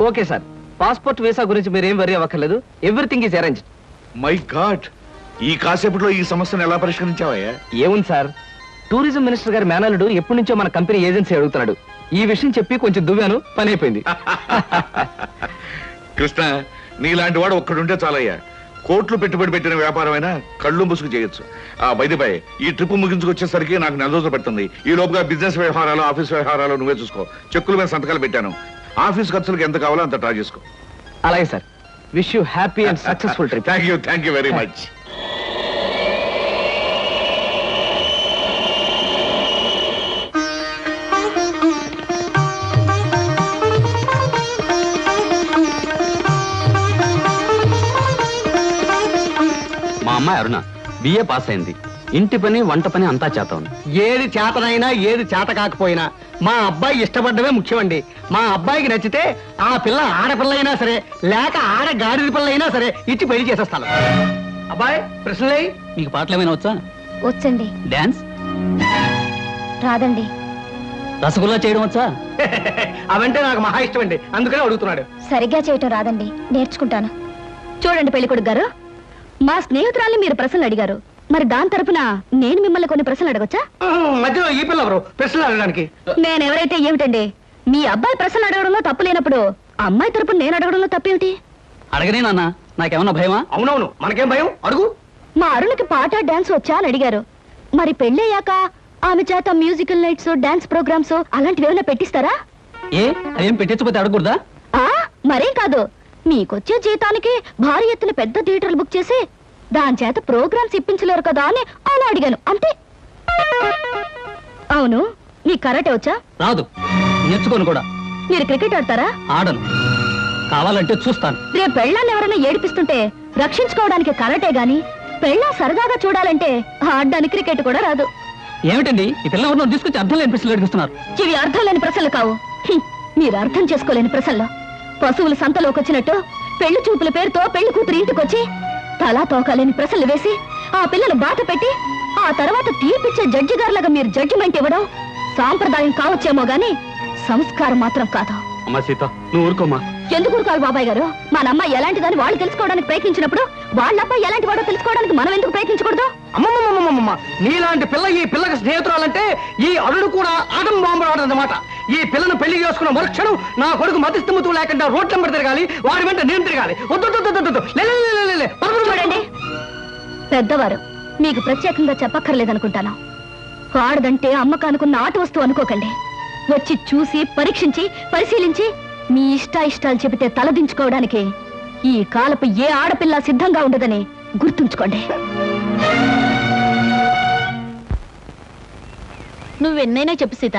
Okay sir, passport visa గురించి మీరేం వరీ అవ్వక్కర్లేదు. Everything is arrange. My God, ఈ కాసేపట్లో ఈ సమస్యను ఎలా పరిష్కరించావయ్యా? ఏముంది సార్, టూరిజం మినిస్టర్ గారి మేనల్లుడు ఎప్పటి నుంచో మన కంపెనీ ఏజెన్సీ అడుగుతున్నాడు. ఈ విషయం చెప్పి కొంచెం దువ్వాను, పని అయిపోయింది. కృష్ణ, నీలాంటి వాడు ఒక్కడుంటే చాలయ్యా. కోట్లు పెట్టుబడి పెట్టిన వ్యాపారమైనా కళ్ళు ముసుగు చేయొచ్చు. బై ఈ ట్రిప్ ముగించుకొచ్చేసరికి నాకు 4 రోజులు పడుతుంది. ఈ లోపుగా బిజినెస్ వ్యవహారాలు, ఆఫీస్ వ్యవహారాలు నువ్వే చూసుకో. చెక్కుల మీద సంతకాలు పెట్టాను. ఆఫీస్ ఖర్చులకు ఎంత కావాలో అంత డ్రా చేసుకో. అలాగే sir. Wish you happy and successful trip. Thank you very much. మా అమ్మాయి అరుణ బిఏ పాస్ అయింది. ఇంటి పని, వంట పని అంతా చేత ఉంది. ఏది చేతనైనా ఏది చేత కాకపోయినా మా అబ్బాయి ఇష్టపడ్డమే ముఖ్యమండి. మా అబ్బాయికి నచ్చితే ఆ పిల్ల ఆడపిల్ల అయినా సరే, లేక ఆడ గాడిద పిల్ల అయినా సరే ఇచ్చి పెళ్లి చేసేస్తాను. అబ్బాయి ప్రశ్నలే. మీకు పాటలు ఏమైనా వచ్చా? వచ్చండి. డాన్స్ రాదండి. రసగుల్లా చేయడం వచ్చా? అవంటే నాకు మహా ఇష్టం అండి, అందుకనే అడుగుతున్నాడు. సరిగ్గా చేయటం రాదండి, నేర్చుకుంటాను. చూడండి పెళ్లికొడుకు గారు, మా స్నేహితురాల్ని మీరు ప్రశ్నలు అడిగారు, మరి దాని తరపున నేను మిమ్మల్ని కొన్ని ప్రశ్నలు అడగొచ్చా? మధ్యలో ఈ పిల్ల ఎవరు ప్రశ్నలు అడగడానికి? నేనెవరైతే ఏమిటండి, మీ అబ్బాయి ప్రశ్నలు అడగడంలో తప్పు లేనప్పుడు అమ్మాయి తరపున నేను అడగడంలో తప్పేమిటి? అడగనే నాన్న, నాకేమన్నా భయమా? అవునవును, మనకేం భయం, అడుగు. మా అరుణకి పాట డాన్స్ వచ్చా అని అడిగారు. మరి పెళ్ళయ్యాక ఆమె చేత మ్యూజికల్ నైట్స్, డాన్స్ ప్రోగ్రామ్స్ అలాంటివి ఏమైనా పెట్టిస్తారా? ఏ అదేం పెట్టించకపోతే అడగకూడదా? మరేం కాదు, మీకొచ్చే జీతానికి భారీ ఎత్తున పెద్ద థియేటర్లు బుక్ చేసి దాని చేత ప్రోగ్రామ్స్ ఇప్పించలేరు కదా అని అలా అడిగాను అంతే. అవును, నీ కరాటే వచ్చా? రాదు, నేర్చుకోను కూడా. మీరు క్రికెట్ ఆడతారా? ఆడను, కావాలంటే చూస్తాను. రేపు పెళ్ళాన్ని ఎవరైనా ఏడిపిస్తుంటే రక్షించుకోవడానికి కరాటే గాని, పెళ్ళా సరదాగా చూడాలంటే ఆడడానికి క్రికెట్ కూడా రాదు. ఏమిటండి ఈ పిల్ల ఎవరినో తీసుకొచ్చి అర్థం లేని ప్రశ్నలు అడిగిస్తున్నారు? ఇవి అర్థం లేని ప్రశ్నలు కావు. మీరు అర్థం చేసుకోలేని ప్రశ్నలు. పశువులు సంతలోకి వచ్చినట్టు పెళ్లి చూపుల పేరుతో పెళ్లి కూతురు ఇంటికొచ్చి తలా తోకాలేని ప్రశ్నలు వేసి ఆ పిల్లలు బాట పెట్టి ఆ తర్వాత తీర్పిచ్చే జడ్జి గారులాగా మీరు జడ్జిమెంట్ ఇవ్వడం సాంప్రదాయం కావచ్చేమో గాని సంస్కారం మాత్రం కాదు. అమ్మా సీత, నువ్వు ఊరుకోమ్మా. ఎందుకు ఊరుకోవాలి బాబాయ్ గారు? మన అమ్మాయి ఎలాంటిదని వాళ్ళు తెలుసుకోవడానికి ప్రయత్నించినప్పుడు వాళ్ళ అబ్బాయి ఎలాంటి వాడో తెలుసుకోవడానికి మనం ఎందుకు ప్రయత్నించకూడదు? అమ్మమ్మమ్మమ్మమ్మ, నీలాంటి పిల్ల ఈ పిల్లకి స్నేహితురాలంటే ఈ అరుడు కూడా ఆటం బాంబు ఆడదన్నమాట. ఈ పిల్లను పెళ్లి చేసుకున్న మరుక్షణం నా కొడుకు మతిస్థిమతు లేకుండా రోడ్ల వెంబడి తిరగాలి, వాడి వెంట నేను తిరగాలి. చూడండి పెద్దవారు, మీకు ప్రత్యేకంగా చెప్పక్కర్లేదనుకుంటాను. ఆడదంటే అమ్మకానుకున్న ఆట వస్తువు అనుకోకండి. వచ్చి చూసి పరీక్షించి పరిశీలించి మీ ఇష్టాలు చెబితే తలదించుకోవడానికి ఈ కాలపు ఏ ఆడపిల్ల సిద్ధంగా ఉండదని గుర్తుంచుకోండి. నువ్వెన్నైనా చెప్పు సీత,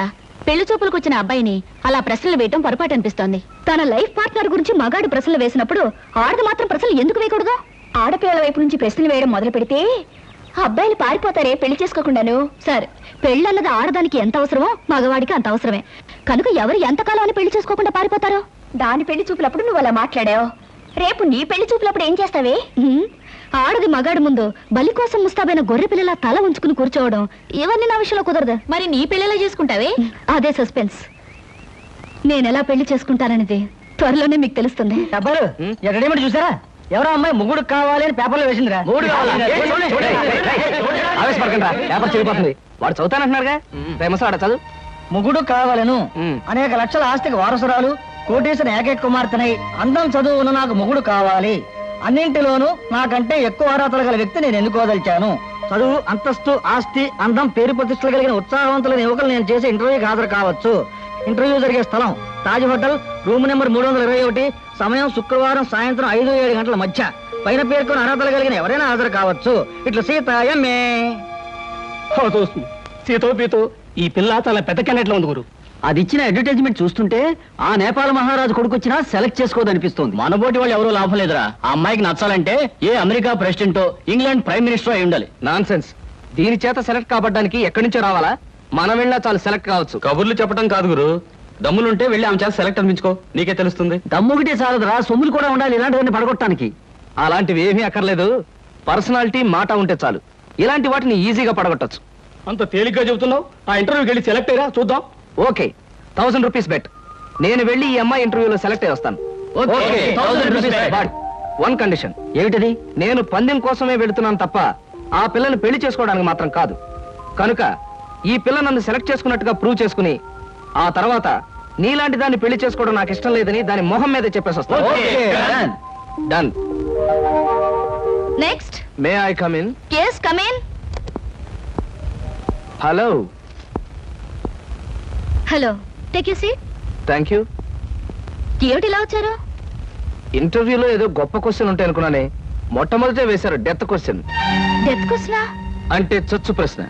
పెళ్లి చూపులకు వచ్చిన అబ్బాయిని అలా ప్రశ్నలు వేయటం పొరపాటు అనిపిస్తోంది. తన లైఫ్ పార్ట్నర్ గురించి మగాడు ప్రశ్నలు వేసినప్పుడు ఆడది మాత్రం ప్రశ్నలు ఎందుకు వేయకూడదు? ఆడపిల్లల వైపు నుంచి ప్రశ్నలు వేయడం మొదలు పెడితే అబ్బాయిలు పారిపోతారే పెళ్లి చేసుకోకుండాను. సరే, పెళ్ళన్నది ఆడదానికి ఎంత అవసరమో మగవాడికి అంత అవసరమే. కనుక ఎవరు ఎంతకాలం అని పెళ్లి చేసుకోకుండా పారిపోతారో? దాని పెళ్లి చూపులప్పుడు నువ్వు అలా మాట్లాడావు, రేపు నీ పెళ్లి చూపులప్పుడు ఏం చేస్తావే? ఆడది మగాడి ముందు బలి కోసం ముస్తాబైన గొర్రె పిల్లల తల ఉంచుకుని కూర్చోవడం ఇవన్నీ నా విషయంలో కుదరదు. మరి నీ పెళ్లిలా చేసుకుంటావే? అదే సస్పెన్స్. నేనెలా పెళ్లి చేసుకుంటాననేది త్వరలోనే మీకు తెలుస్తుంది. అబ్బారు ఎక్కడేమిటి చూసారా? ఎవరో అమ్మాయి ముగ్గురు కావాలి అని పేపర్లో వేసిందిరా. ఆవేశపడకండి, పేపర్ చెడిపోతుంది. వాడు చదువుతానంటున్నారుగా, ఫేమస్ ఆడ చదువు. ముగ్గుడు కావాలను, అనేక లక్షల ఆస్తికి వారసురాలు, కోటేశ్వర ఏకైక కుమార్తెనై అందం చదువును నాకు మొగుడు కావాలి. అన్నింటిలోనూ నాకంటే ఎక్కువ అర్హతలు గల వ్యక్తి నేను ఎన్నుకోదలిచాను. చదువు, అంతస్తు, ఆస్తి, అందం, పేరు ప్రతిష్టలు కలిగిన ఉత్సాహవంతులైన యువకులు నేను చేసే ఇంటర్వ్యూకి హాజరు కావచ్చు. ఇంటర్వ్యూ జరిగే స్థలం తాజ్ హోటల్, రూమ్ నెంబర్ 321, సమయం శుక్రవారం సాయంత్రం 5-7 గంటల మధ్య. పైన పేర్కొని అర్హతలు కలిగిన ఎవరైనా హాజరు కావచ్చు. ఇట్లా సీత ఎంఏ. సీతో పీతో ఈ పిల్ల చాలా పెద్ద కెనెట్లో ఉంది గురు. అది ఇచ్చిన అడ్వర్టైజ్మెంట్ చూస్తుంటే ఆ నేపాల్ మహారాజు కొడుకొచ్చినా సెలెక్ట్ చేసుకోదనిపిస్తుంది. మనబోటి వాళ్ళు ఎవరో లాభం లేదురా. ఆ అమ్మాయికి నచ్చాలంటే ఏ అమెరికా ప్రెసిడెంటో ఇంగ్లాండ్ ప్రైమ్ మినిస్టర్ అయి ఉండాలి. Non sense. దీని చేత సెలెక్ట్ కాబడ్డానికి ఎక్కడి నుంచో రావాలా? మనం వెళ్ళినా చాలు సెలెక్ట్ కావచ్చు. కబుర్లు చెప్పడం కాదు గురు, దమ్ములుంటే వెళ్ళి ఆమె చేత సెలెక్ట్ అనిపించుకో, నీకే తెలుస్తుంది. దమ్ముగిటే చాలదురా, సొమ్ములు కూడా ఉండాలి ఇలాంటివన్నీ పడగొట్టడానికి. అలాంటివి ఏమీ అక్కర్లేదు, పర్సనాలిటీ, మాట ఉంటే చాలు. ఇలాంటి వాటిని ఈజీగా పడగొట్టచ్చు. అంత తేలిగ్గా చెబుతున్నావు. ఆ ఇంటర్వ్యూకి వెళ్ళి సెలెక్ట్ అయ్యా చూద్దాం. Okay, 1000 rupees bet. నేను వెళ్ళి ఈ అమ్మాయి ఇంటర్వ్యూలో సెలెక్ట్ అయ్యి వస్తాను. Okay, 1000 rupees bet. But one condition. ఏమిటది? నేను పందెం కోసమే వెళుతున్నాను తప్ప ఆ పిల్లని పెళ్లి చేసుకోవడానికి మాత్రం కాదు. కనుక ఈ పిల్ల నన్ను సెలెక్ట్ చేసుకున్నట్టుగా ప్రూవ్ చేసుకుని ఆ తర్వాత నీలాంటి దాన్ని పెళ్లి చేసుకోవడం నాకు ఇష్టం లేదని దాని మొహం మీద చెప్పేసి వస్తాను. Done. Next. May I come in? yes come in. Hello. Hello, take you seat. Thank you. ఏమిటి ఇలా వచ్చారు? ఇంటర్వ్యూలో ఏదో గొప్ప క్వశ్చన్ ఉంటాయి అనుకున్నానే, మొట్టమొదటే వేశారు డెత్ క్వశ్చన్. డెత్ క్వశ్చనా? అంటే చచ్చు ప్రశ్న.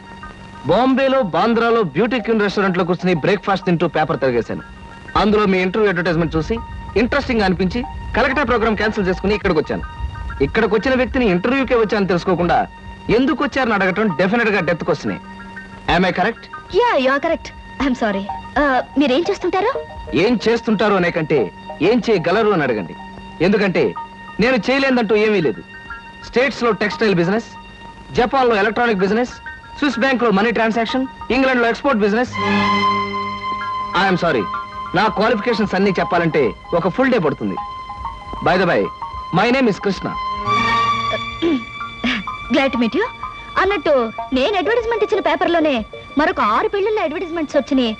బాంబేలో, బాంద్రాలో బ్యూటీ క్వీన్ రెస్టారెంట్ లో కూర్చుని బ్రేక్ఫాస్ట్ తింటూ పేపర్ తిరిగేశాను. అందులో మీ ఇంటర్వ్యూ అడ్వర్టైజ్మెంట్ చూసి ఇంట్రెస్టింగ్ గా అనిపించి కలెక్టా ప్రోగ్రామ్ క్యాన్సిల్ చేసుకుని ఇక్కడికి వచ్చాను. ఇక్కడికి వచ్చిన వ్యక్తిని ఇంటర్వ్యూకే వచ్చాను తెలుసుకోకుండా ఎందుకు వచ్చారని అడగటం డెఫినెట్ గా డెత్ క్వశ్చనే. Am I correct? Yeah, you are correct. I'm sorry. మీరేం చేస్తుంటారు? ఏం చేస్తుంటారు అనే కంటే ఏం చేయగలరు అని అడగండి. ఎందుకంటే నేను చేయలేదంటూ ఏమీ లేదు. స్టేట్స్ లో టెక్స్టైల్ బిజినెస్, జపాన్ లో ఎలక్ట్రానిక్ బిజినెస్, స్విస్ బ్యాంక్ లో మనీ ట్రాన్సాక్షన్, ఇంగ్లాండ్ లో ఎక్స్పోర్ట్ బిజినెస్. ఐఎమ్ సారీ, నా క్వాలిఫికేషన్స్ అన్ని చెప్పాలంటే ఒక ఫుల్ డే పడుతుంది. By the by, my name is Krishna. Glad to meet you. అన్నట్టు నేను అడ్వర్టైజ్మెంట్ ఇచ్చిన పేపర్లోనే మరొక 6 పెళ్లిళ్ళ అడ్వర్టైజ్మెంట్స్ వచ్చినాయి.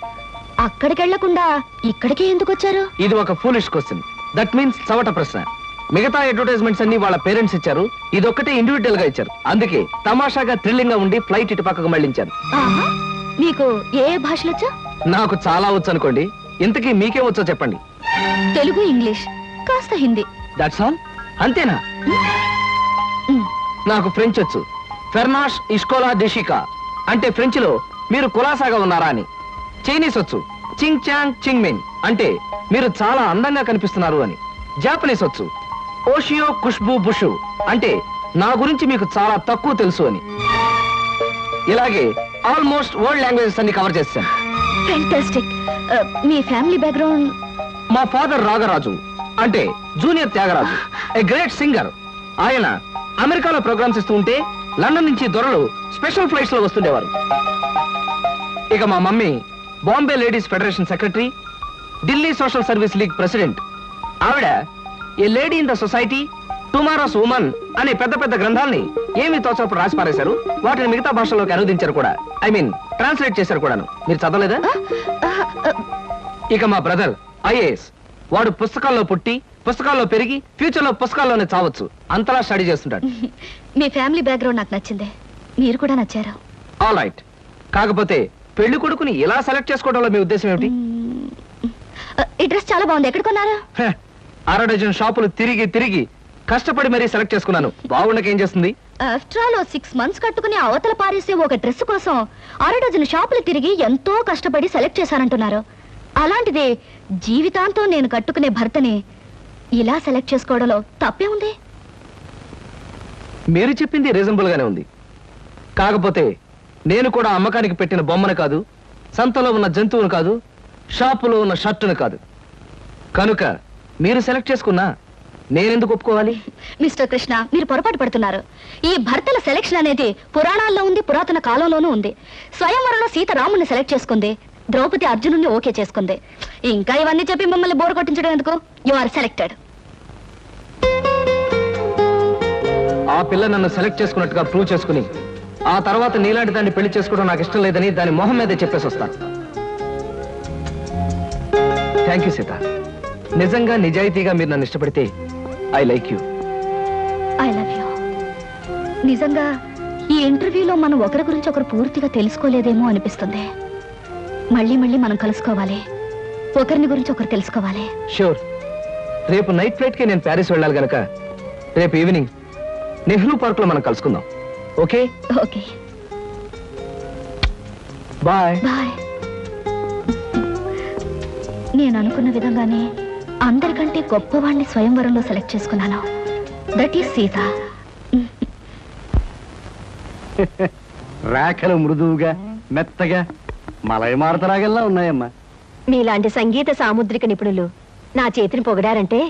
అక్కడికి వెళ్లకుండా ఇక్కడికే ఎందుకు వచ్చారు? ఇది ఒక ఫూలిష్ క్వశ్చన్. దట్ మీన్స్ చవట ప్రశ్న. మిగతా అడ్వర్టైజ్మెంట్స్ అన్ని వాళ్ళ పేరెంట్స్ ఇచ్చారు, ఇదొక్కటే ఇండివిజువల్ గా ఇచ్చారు. అందుకే తమాషాగా థ్రిల్లింగ్ గా ఉండి ఫ్లైట్ ఇటు పక్కకు మళ్ళించారు. ఆహా, మీకు ఏ ఏ భాషలొచ్చా? నాకు చాలా వచ్చు అనుకోండి. ఇంతకీ మీకే వచ్చో చెప్పండి. తెలుగు, ఇంగ్లీష్, కాస్త హిందీ. That's all? అంతేనా? నాకు ఫ్రెంచ్ వచ్చు. ఫెర్నాష్ ఇస్కోలా డెషికా అంటే ఫ్రెంచ్ లో మీరు కులాసాగా ఉన్నారా అని. చైనీస్ వచ్చు. చింగ్ చాంగ్ చింగ్ మిన్ అంటే మీరు చాలా అందంగా కనిపిస్తున్నారు అని. జాపనీస్ వచ్చు. ఓషియో ఖుష్బూ బుషు అంటే నా గురించి మీకు చాలా తక్కువ తెలుసు అని. ఇలాగే ఆల్మోస్ట్ వరల్డ్ లాంగ్వేజెస్ అన్ని కవర్ చేశాను. ఫెంటాస్టిక్. మీ ఫ్యామిలీ బ్యాక్గ్రౌండ్? మా ఫాదర్ రాగరాజు అంటే junior Thyagaraju, a great singer. ఆయన అమెరికాలో ప్రోగ్రామ్స్ ఇస్తూ ఉంటే లండన్ నుంచి దొరలు స్పెషల్ ఫ్లైట్స్ లో వస్తుండేవారు. ఇక మా mummy Bombay ladies federation secretary, Delhi social service league president. ఆవిడ a lady in the society, tomorrow's woman అనే పెద్ద పెద్ద గ్రంథాల్ని ఏమి తోచప్పుడు రాసి పారేశారు. వాటిని మిగతా భాషల్లోకి అనుదించారు కూడా. ఐ మీన్ ట్రాన్స్లేట్ చేశారు కూడాను. మీరు చదవలేదా? ఇక మా బ్రదర్ ఐఏఎస్. వాడు పుస్తకాల్లో పుట్టి పుస్తకాల్లో పెరిగి ఫ్యూచర్ లో పుస్తకాల్లోనే చావచ్చు. అంతలా స్టడీ చేస్తుంటాడు. మీ ఫ్యామిలీ బ్యాక్గ్రౌండ్ నాకు నచ్చింది. మీరు కూడా నచ్చారు. All right. కాకపోతే పెళ్లి కొడుకుని ఇలా సెలెక్ట్ చేసుకోవడంలో మీ ఉద్దేశం ఏమిటి? ఈ డ్రెస్ చాలా బాగుంది. ఎక్కడ కొన్నారు? అర డజన్ షాపులు తిరిగి తిరిగి కష్టపడి మరీ సెలెక్ట్ చేసుకున్నాను. బాగుండకేం చేస్తుంది? ఆఫ్టర్ ఆల్ 6 months కట్టుకుని అవతల పారేసే ఒక డ్రెస్ కోసం 6 డజన్ షాపులు తిరిగి ఎంతో కష్టపడి సెలెక్ట్ చేశానంటున్నారు. అలాంటిది జీవితాంతం నేను కట్టుకునే భర్తని ఇలా సెలెక్ట్ చేసుకోవడంలో తప్పే ఉంది. మీరు చెప్పింది రీజనబుల్ గానే ఉంది. కాకపోతే నేను కూడా అమ్మకానికి పెట్టిన బొమ్మను కాదు, సంతలో ఉన్న జంతువును కాదు, షాపులో ఉన్న షర్టును కాదు. కనుక మీరు సెలెక్ట్ చేసుకున్నా నేనెందుకు ఒప్పుకోవాలి? మిస్టర్ కృష్ణ, మీరు పొరపాటు పడుతున్నారు. ఈ భర్తల సెలెక్షన్ అనేది పురాణాల్లో ఉంది, పురాతన కాలంలోనూ ఉంది. స్వయంవరంలో సీత రాముని సెలెక్ట్ చేసుకుంది, ద్రౌపది అర్జునుని ఓకే చేసుకుంది. ఇంకా ఇవన్నీ చెప్పి మిమ్మల్ని బోర్ కొట్టించడం ఎందుకు? You are selected. ఆ పిల్ల నన్ను సెలెక్ట్ చేసుకున్నట్టుగా ప్రూవ్ చేసుకుని ఆ తర్వాత నీలాంటి దాన్ని పెళ్లి చేసుకోవడం నాకు ఇష్టం లేదని దాని మొహం మీదే చెప్పేసి వస్తాను. Thank you Sita. నిజంగా నిజాయితీగా మీరు నన్ను ఇష్టపడితే I like you. I love you. నిజంగా ఈ ఇంటర్వ్యూలో మనం ఒకరి గురించి ఒకరు పూర్తిగా తెలుసుకోలేదేమో అనిపిస్తుంది. మళ్ళీ మళ్ళీ మనం కలుసుకోవాలి, ఒకరిని గురించి ఒకరు తెలుసుకోవాలి. షూర్. రేపు నైట్ ఫ్లైట్ కి నేను ప్యారిస్ వెళ్ళాలి గనక రేపు ఈవినింగ్ నెహ్రూ పార్క్ లో మనం కలుసుకుందాం. ఓకే? ఓకే. బాయ్. బాయ్. నేను అనుకున్న విధంగానే అందరికంటే గొప్పవాణ్ణి స్వయంవరంలో సెలెక్ట్ చేసుకున్నాను. That is Sita. రేఖలు మృదువుగా మెత్తగా మలయమారుతలాగల్లా ఉన్నాయమ్మా. మీలాంటి సంగీత సాముద్రిక నిపుణులు నా చేతిని పొగిడారంటే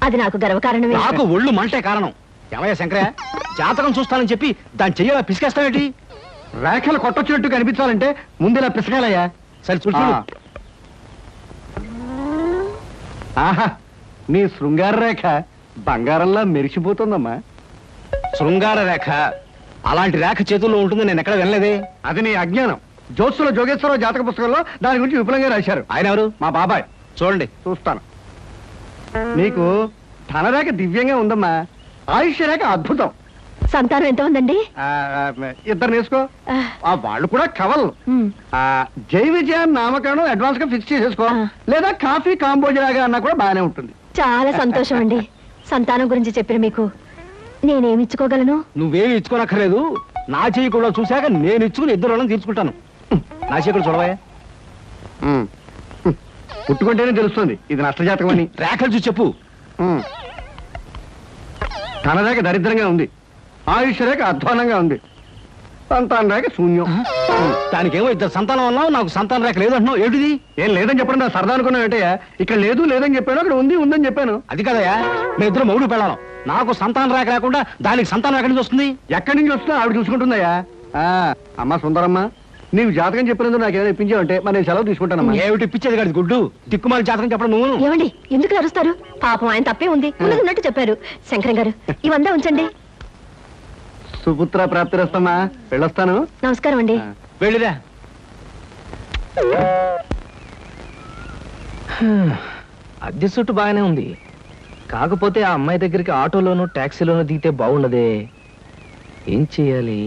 అది నాకు గర్వకారణమే. నాకు ఒళ్ళు మంటే కారణం. ఏమయ్య శంకరయ్య, జాతకం చూస్తానని చెప్పి దాన్ని చెయ్యాల పిసికేస్తావేంటి? రేఖలు కొట్టొచ్చినట్టు కనిపించాలంటే ముందులా పిసకాలయ్యా. సరే చూడు. ఆహా, నీ శృంగార రేఖ బంగారంలా మెరిసిపోతుందమ్మా. శృంగార రేఖ అలాంటి రేఖ చేతుల్లో ఉంటుంది నేను ఎక్కడ వినలేదే. అది నీ అజ్ఞానం. జోత్సుల జోగేశ్వరరావు జాతక పుస్తకంలో దాని గురించి విపులంగా రాశారు. ఆయన ఎవరు? మా బాబాయ్. చూడండి. చూస్తాను. నీకు ధనరేఖ దివ్యంగా ఉందమ్మా. ఆయుష్య రేఖ అద్భుతం. సంతానం ఎంత ఉందండి? ఇద్దరు నేసుకో. వాళ్ళు కూడా కవల్. జై విజయాన్ని నామకరణం అడ్వాన్స్ గా ఫిక్స్ చేసేసుకో. లేదా కాఫీ కాంబోజలాగా అన్నా కూడా బాగానే ఉంటుంది. చాలా సంతోషం అండి. సంతానం గురించి చెప్పిన మీకు నేనేమి ఇచ్చుకోగలను? నువ్వేమి ఇచ్చుకోనక్కర్లేదు. నా చెయ్యి కూడా చూశాక నేను ఇచ్చుకుని ఇద్దరు వాళ్ళని తీర్చుకుంటాను. నా చెయ్యి కూడా చూడవా. పుట్టుకుంటేనే తెలుస్తుంది ఇది నష్టజాతకం అని. రేఖలు చూసి చెప్పు. ధనరేఖ దరిద్రంగా ఉంది. ఆయుష్ రేఖ అధ్వానంగా ఉంది. సంతాన రేఖ శూన్యం. దానికేమో ఇద్దరు సంతానం అన్నావు, నాకు సంతాన రేఖ లేదు అంటున్నావు. ఏమిటిది? ఏం లేదని చెప్పడం నా సరదా అనుకున్నావు ఏంటయ్యా? ఇక్కడ లేదు లేదని చెప్పాను, అక్కడ ఉంది ఉందని చెప్పాను. అది కదయా, మీ ఇద్దరు మౌడు పెళ్ళాం. నాకు సంతాన రేఖ లేకుండా దానికి సంతానం ఎక్కడి నుంచి వస్తుంది? ఎక్కడి నుంచి వస్తుందో ఆవిడ చూసుకుంటుందయ్యా. అమ్మా సుందరమ్మ, నీవు జాతకం చెప్పినందుకు నాకు ఏదైనా ఇప్పించావంటే మరి నేను సెలవు తీసుకుంటానమ్మా. ఏమిటి ఇప్పించేది కాదు గుడ్డు, దిక్కుమాలి జాతకం చెప్పడం నువ్వు. ఏమండి, ఎందుకు అరుస్తారు? పాపం ఆయన తప్పే ఉంది, ఉన్నట్టు చెప్పారు. శంకరం గారు, ఇవంతా ఉంచండి. సుపుత్ర ప్రాప్తిరస్తమ్మా. వెళ్ళొస్తాను. నమస్కారం అండి. వెళ్ళిరా. అద్దె చుట్టూ బాగానే ఉంది, కాకపోతే ఆ అమ్మాయి దగ్గరికి ఆటోలోనూ ట్యాక్సీలోనూ దిగితే బాగుండదే. ఏం చెయ్యాలి?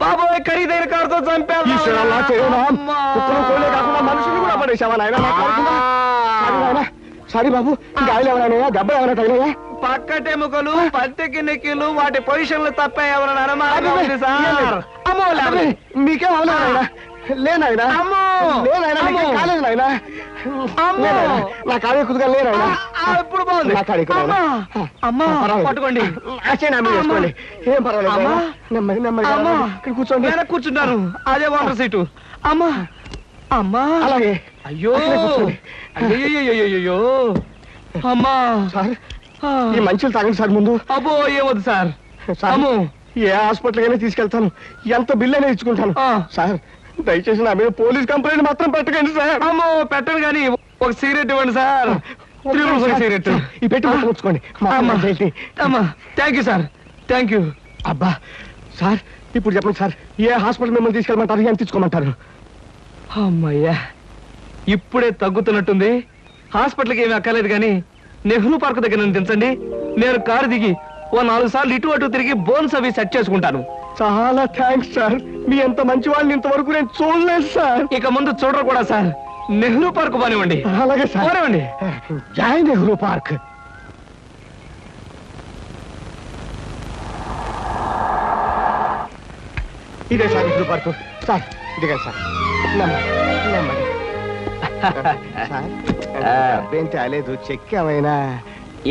బాబోయ్, ఖరీదైన కారుతో చంపారు. మనుషులు కూడా పడేసావా నాయన? సారీ బాబు, గాయలు ఎవరైనా దెబ్బ ఎవరైనా తగిలాయా? పక్కటెముకలు, పత్తెకి నెక్కిలు, వాటి పొజిషన్లు తప్ప ఎవరైనా అనుమానం ఉంది సార్. అమ్మో, మీకేం అవలేదా? లేనాయనా, కాలేదు నాయన. నా కాడే కుదుగా లేనాయన. ఇప్పుడు బాగుంది. నా కాడే అమ్మా, పట్టుకోండి. చేసుకోండి, ఏం పర్వాలేదు. నెమ్మది నెమ్మది ఇక్కడ కూర్చోండి. వెనక్కి కూర్చుంటాను, అదే వాటర్ సీటు. అమ్మా అమ్మా, అలాగే. అయ్యో అయ్యో అమ్మా. సార్, ఈ మంచులు తాగండి సార్ ముందు. అబ్బో, ఏమొద్దు సార్. అమ్మో, ఏ హాస్పిటల్ అయినా తీసుకెళ్తాను, ఎంత బిల్ అయినా ఇచ్చుకుంటాను. సార్, దయచేసి నా మీద పోలీస్ కంప్లైంట్ మాత్రం పెట్టకండి సార్. అమ్మో, పెట్టను కానీ ఒక సిగరెట్ ఇవ్వండి సార్. సిగరెట్ ఈ పెట్టి ఉంచుకోండి. అమ్మా, thank you sir, thank you. అబ్బా సార్, ఇప్పుడు చెప్పండి సార్, ఏ హాస్పిటల్ మిమ్మల్ని తీసుకెళ్ళమంటారు, ఎంత తీసుకోమంటారు? అమ్మయ్యా, ఇప్పుడే తగ్గుతున్నట్టుంది. హాస్పిటల్కి ఏమీ అక్కర్లేదు కానీ నెహ్రూ పార్క్ దగ్గర నన్ను దించండి. నేను కారు దిగి ఓ 4 సార్లు ఇటు అటు తిరిగి బోన్స్ అవి సెట్ చేసుకుంటాను. చాలా థ్యాంక్స్ సార్, మీ ఎంత మంచి వాళ్ళని ఇంతవరకు నేను చూడలేదు సార్. ఇక ముందు చూడరు కూడా సార్. నెహ్రూ పార్క్ పోనివ్వండి. అలాగే సార్, పోనివ్వండి. జై నెహ్రూ పార్క్. ఇదే సార్ నెహ్రూ పార్క్. సార్ దిగండి సార్. నెమ్మది సార్. అబ్బేంటి అలేదు, చెక్ ఏమైనా?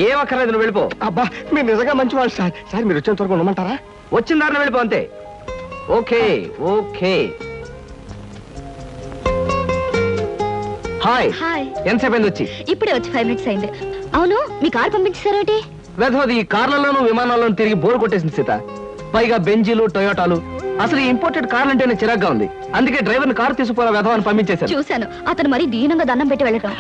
ఏం అక్కర్లేదు, నువ్వు వెళ్ళిపో. అబ్బా, మీరు నిజంగా మంచి వాళ్ళు సార్. సార్, మీరు వచ్చేంత వరకు ఉండమంటారా? వచ్చిన దారిలో వెళ్ళిపో అంతే. Okay okay. హాయ్. హాయ్. ఎంతసేపు అయింది వచ్చి? ఇప్పుడే వచ్చి 5 మినిట్స్ అయింది. అవును, మీ కార్ పంపించారేంటి? వెధవది ఈ కార్లలోనూ విమానాల్లోనూ తిరిగి బోర్ కొట్టేసింది సీత. పైగా బెంజీలు, టొయోటాలు. అసలు ఈ ఇంపోర్టెడ్ కార్లు అంటేనే చిరాగ్గా ఉంది. అందుకే డ్రైవర్ని కారు తీసుకుపోయిన వెధవని పంపించేశాను. చూశాను, అతను మరీ దీనంగా దండం పెట్టి వెళ్ళటం.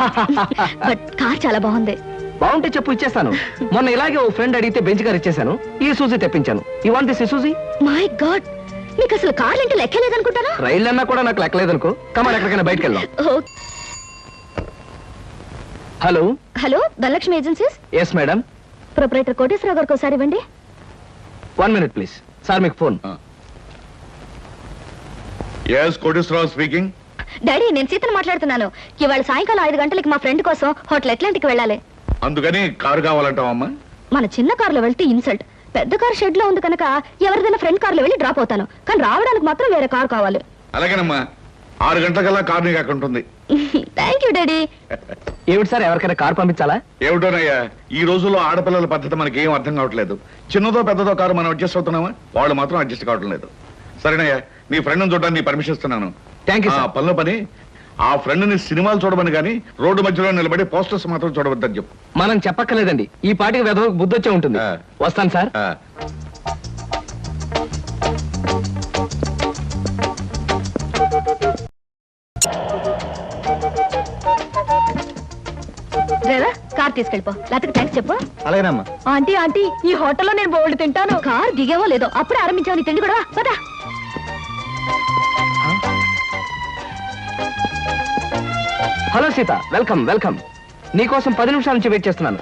బట్ కార్ చాలా బాగుంది. బాగుంటే చెప్పు, ఇచ్చేస్తాను. మొన్న ఇలాగే ఓ ఫ్రెండ్ అడిగితే బెంచ్ కార్ ఇచ్చేసాను. ఈ సూజీ తెప్పించాను. I want this Suzy. My god, మీకు అసలు కార్లు అంటే లెక్కలేదనుకుంటానా? రైళ్ళు అన్నా కూడా నాకు లెక్కలేదనుకో. కమాన్, ఎక్కడికైనా బయటకు వెళ్దాం. Hello hello, Dhanalakshmi agencies. Yes madam. Proprietor Koteswararao గారికి ఒకసారి ఇవ్వండి. 1 minute ప్లీజ్. సార్, మీకు phone. yes Koteswararao speaking. Daddy, నేను సీతను మాట్లాడుతున్నాను. ఇవాళ సాయంకాలం 5 గంటలకి మా ఫ్రెండ్ కోసం హోటల్ అట్లాంటికి వెళ్ళాలి. అందుకని కారు కావాలంటావమ్మా? మన చిన్న కారులో వెళ్తే ఇన్సల్ట్. పెద్ద కారు షెడ్ లో ఉంది కనుక ఎవరిదైనా ఫ్రెండ్ కారులో వెళ్ళి డ్రాప్ అవుతాను. కానీ రావడానికి మాత్రం వేరే కారు కావాలి. అలాగేనమ్మా, 6 గంటలకల్లా కారు నీకు అక్కడ ఉంటుంది. Thank you daddy. ఏమిటి సార్, ఎవరికైనా కారు పంపించాలా? ఏమిటోనయ్యా, ఈ రోజుల్లో ఆడపిల్లల పద్ధతి మనకి ఏం అర్థం కావట్లేదు. చిన్నదో పెద్దదో కారు మనం అడ్జస్ట్ అవుతున్నామా, వాళ్ళు మాత్రం అడ్జస్ట్ కావటం లేదు. సరేనయ్యా, నీ ఫ్రెండ్ చూడడానికి నీ పర్మిషన్ ఇస్తున్నాను. Thank you. పనిలో పని, ఆ ఫ్రెండ్ ని సినిమాలు చూడమని కానీ రోడ్డు మధ్యలో నిలబడి పోస్టర్స్ మాత్రం చూడవద్దని చెప్పు. మనం చెప్పక్కర్లేదండి, ఈ పాటికి వెధవకు బుద్ధి వచ్చే ఉంటుంది. వస్తాను సార్. Driver, car తీసుకెళ్ళిపో. లేకపోతే థ్యాంక్స్ చెప్పు. అలాగేనమ్మా. ఆంటీ ఆంటీ, ఈ హోటల్లో నేను బోల్డ్ తింటాను. కార్ దిగేవో లేదో అప్పుడే ఆరంభించావు నీ తిండి కూడా. పదా. Hello Sita, welcome welcome. నీకోసం 10 నిమిషాల నుంచి వెయిట్ చేస్తున్నాను.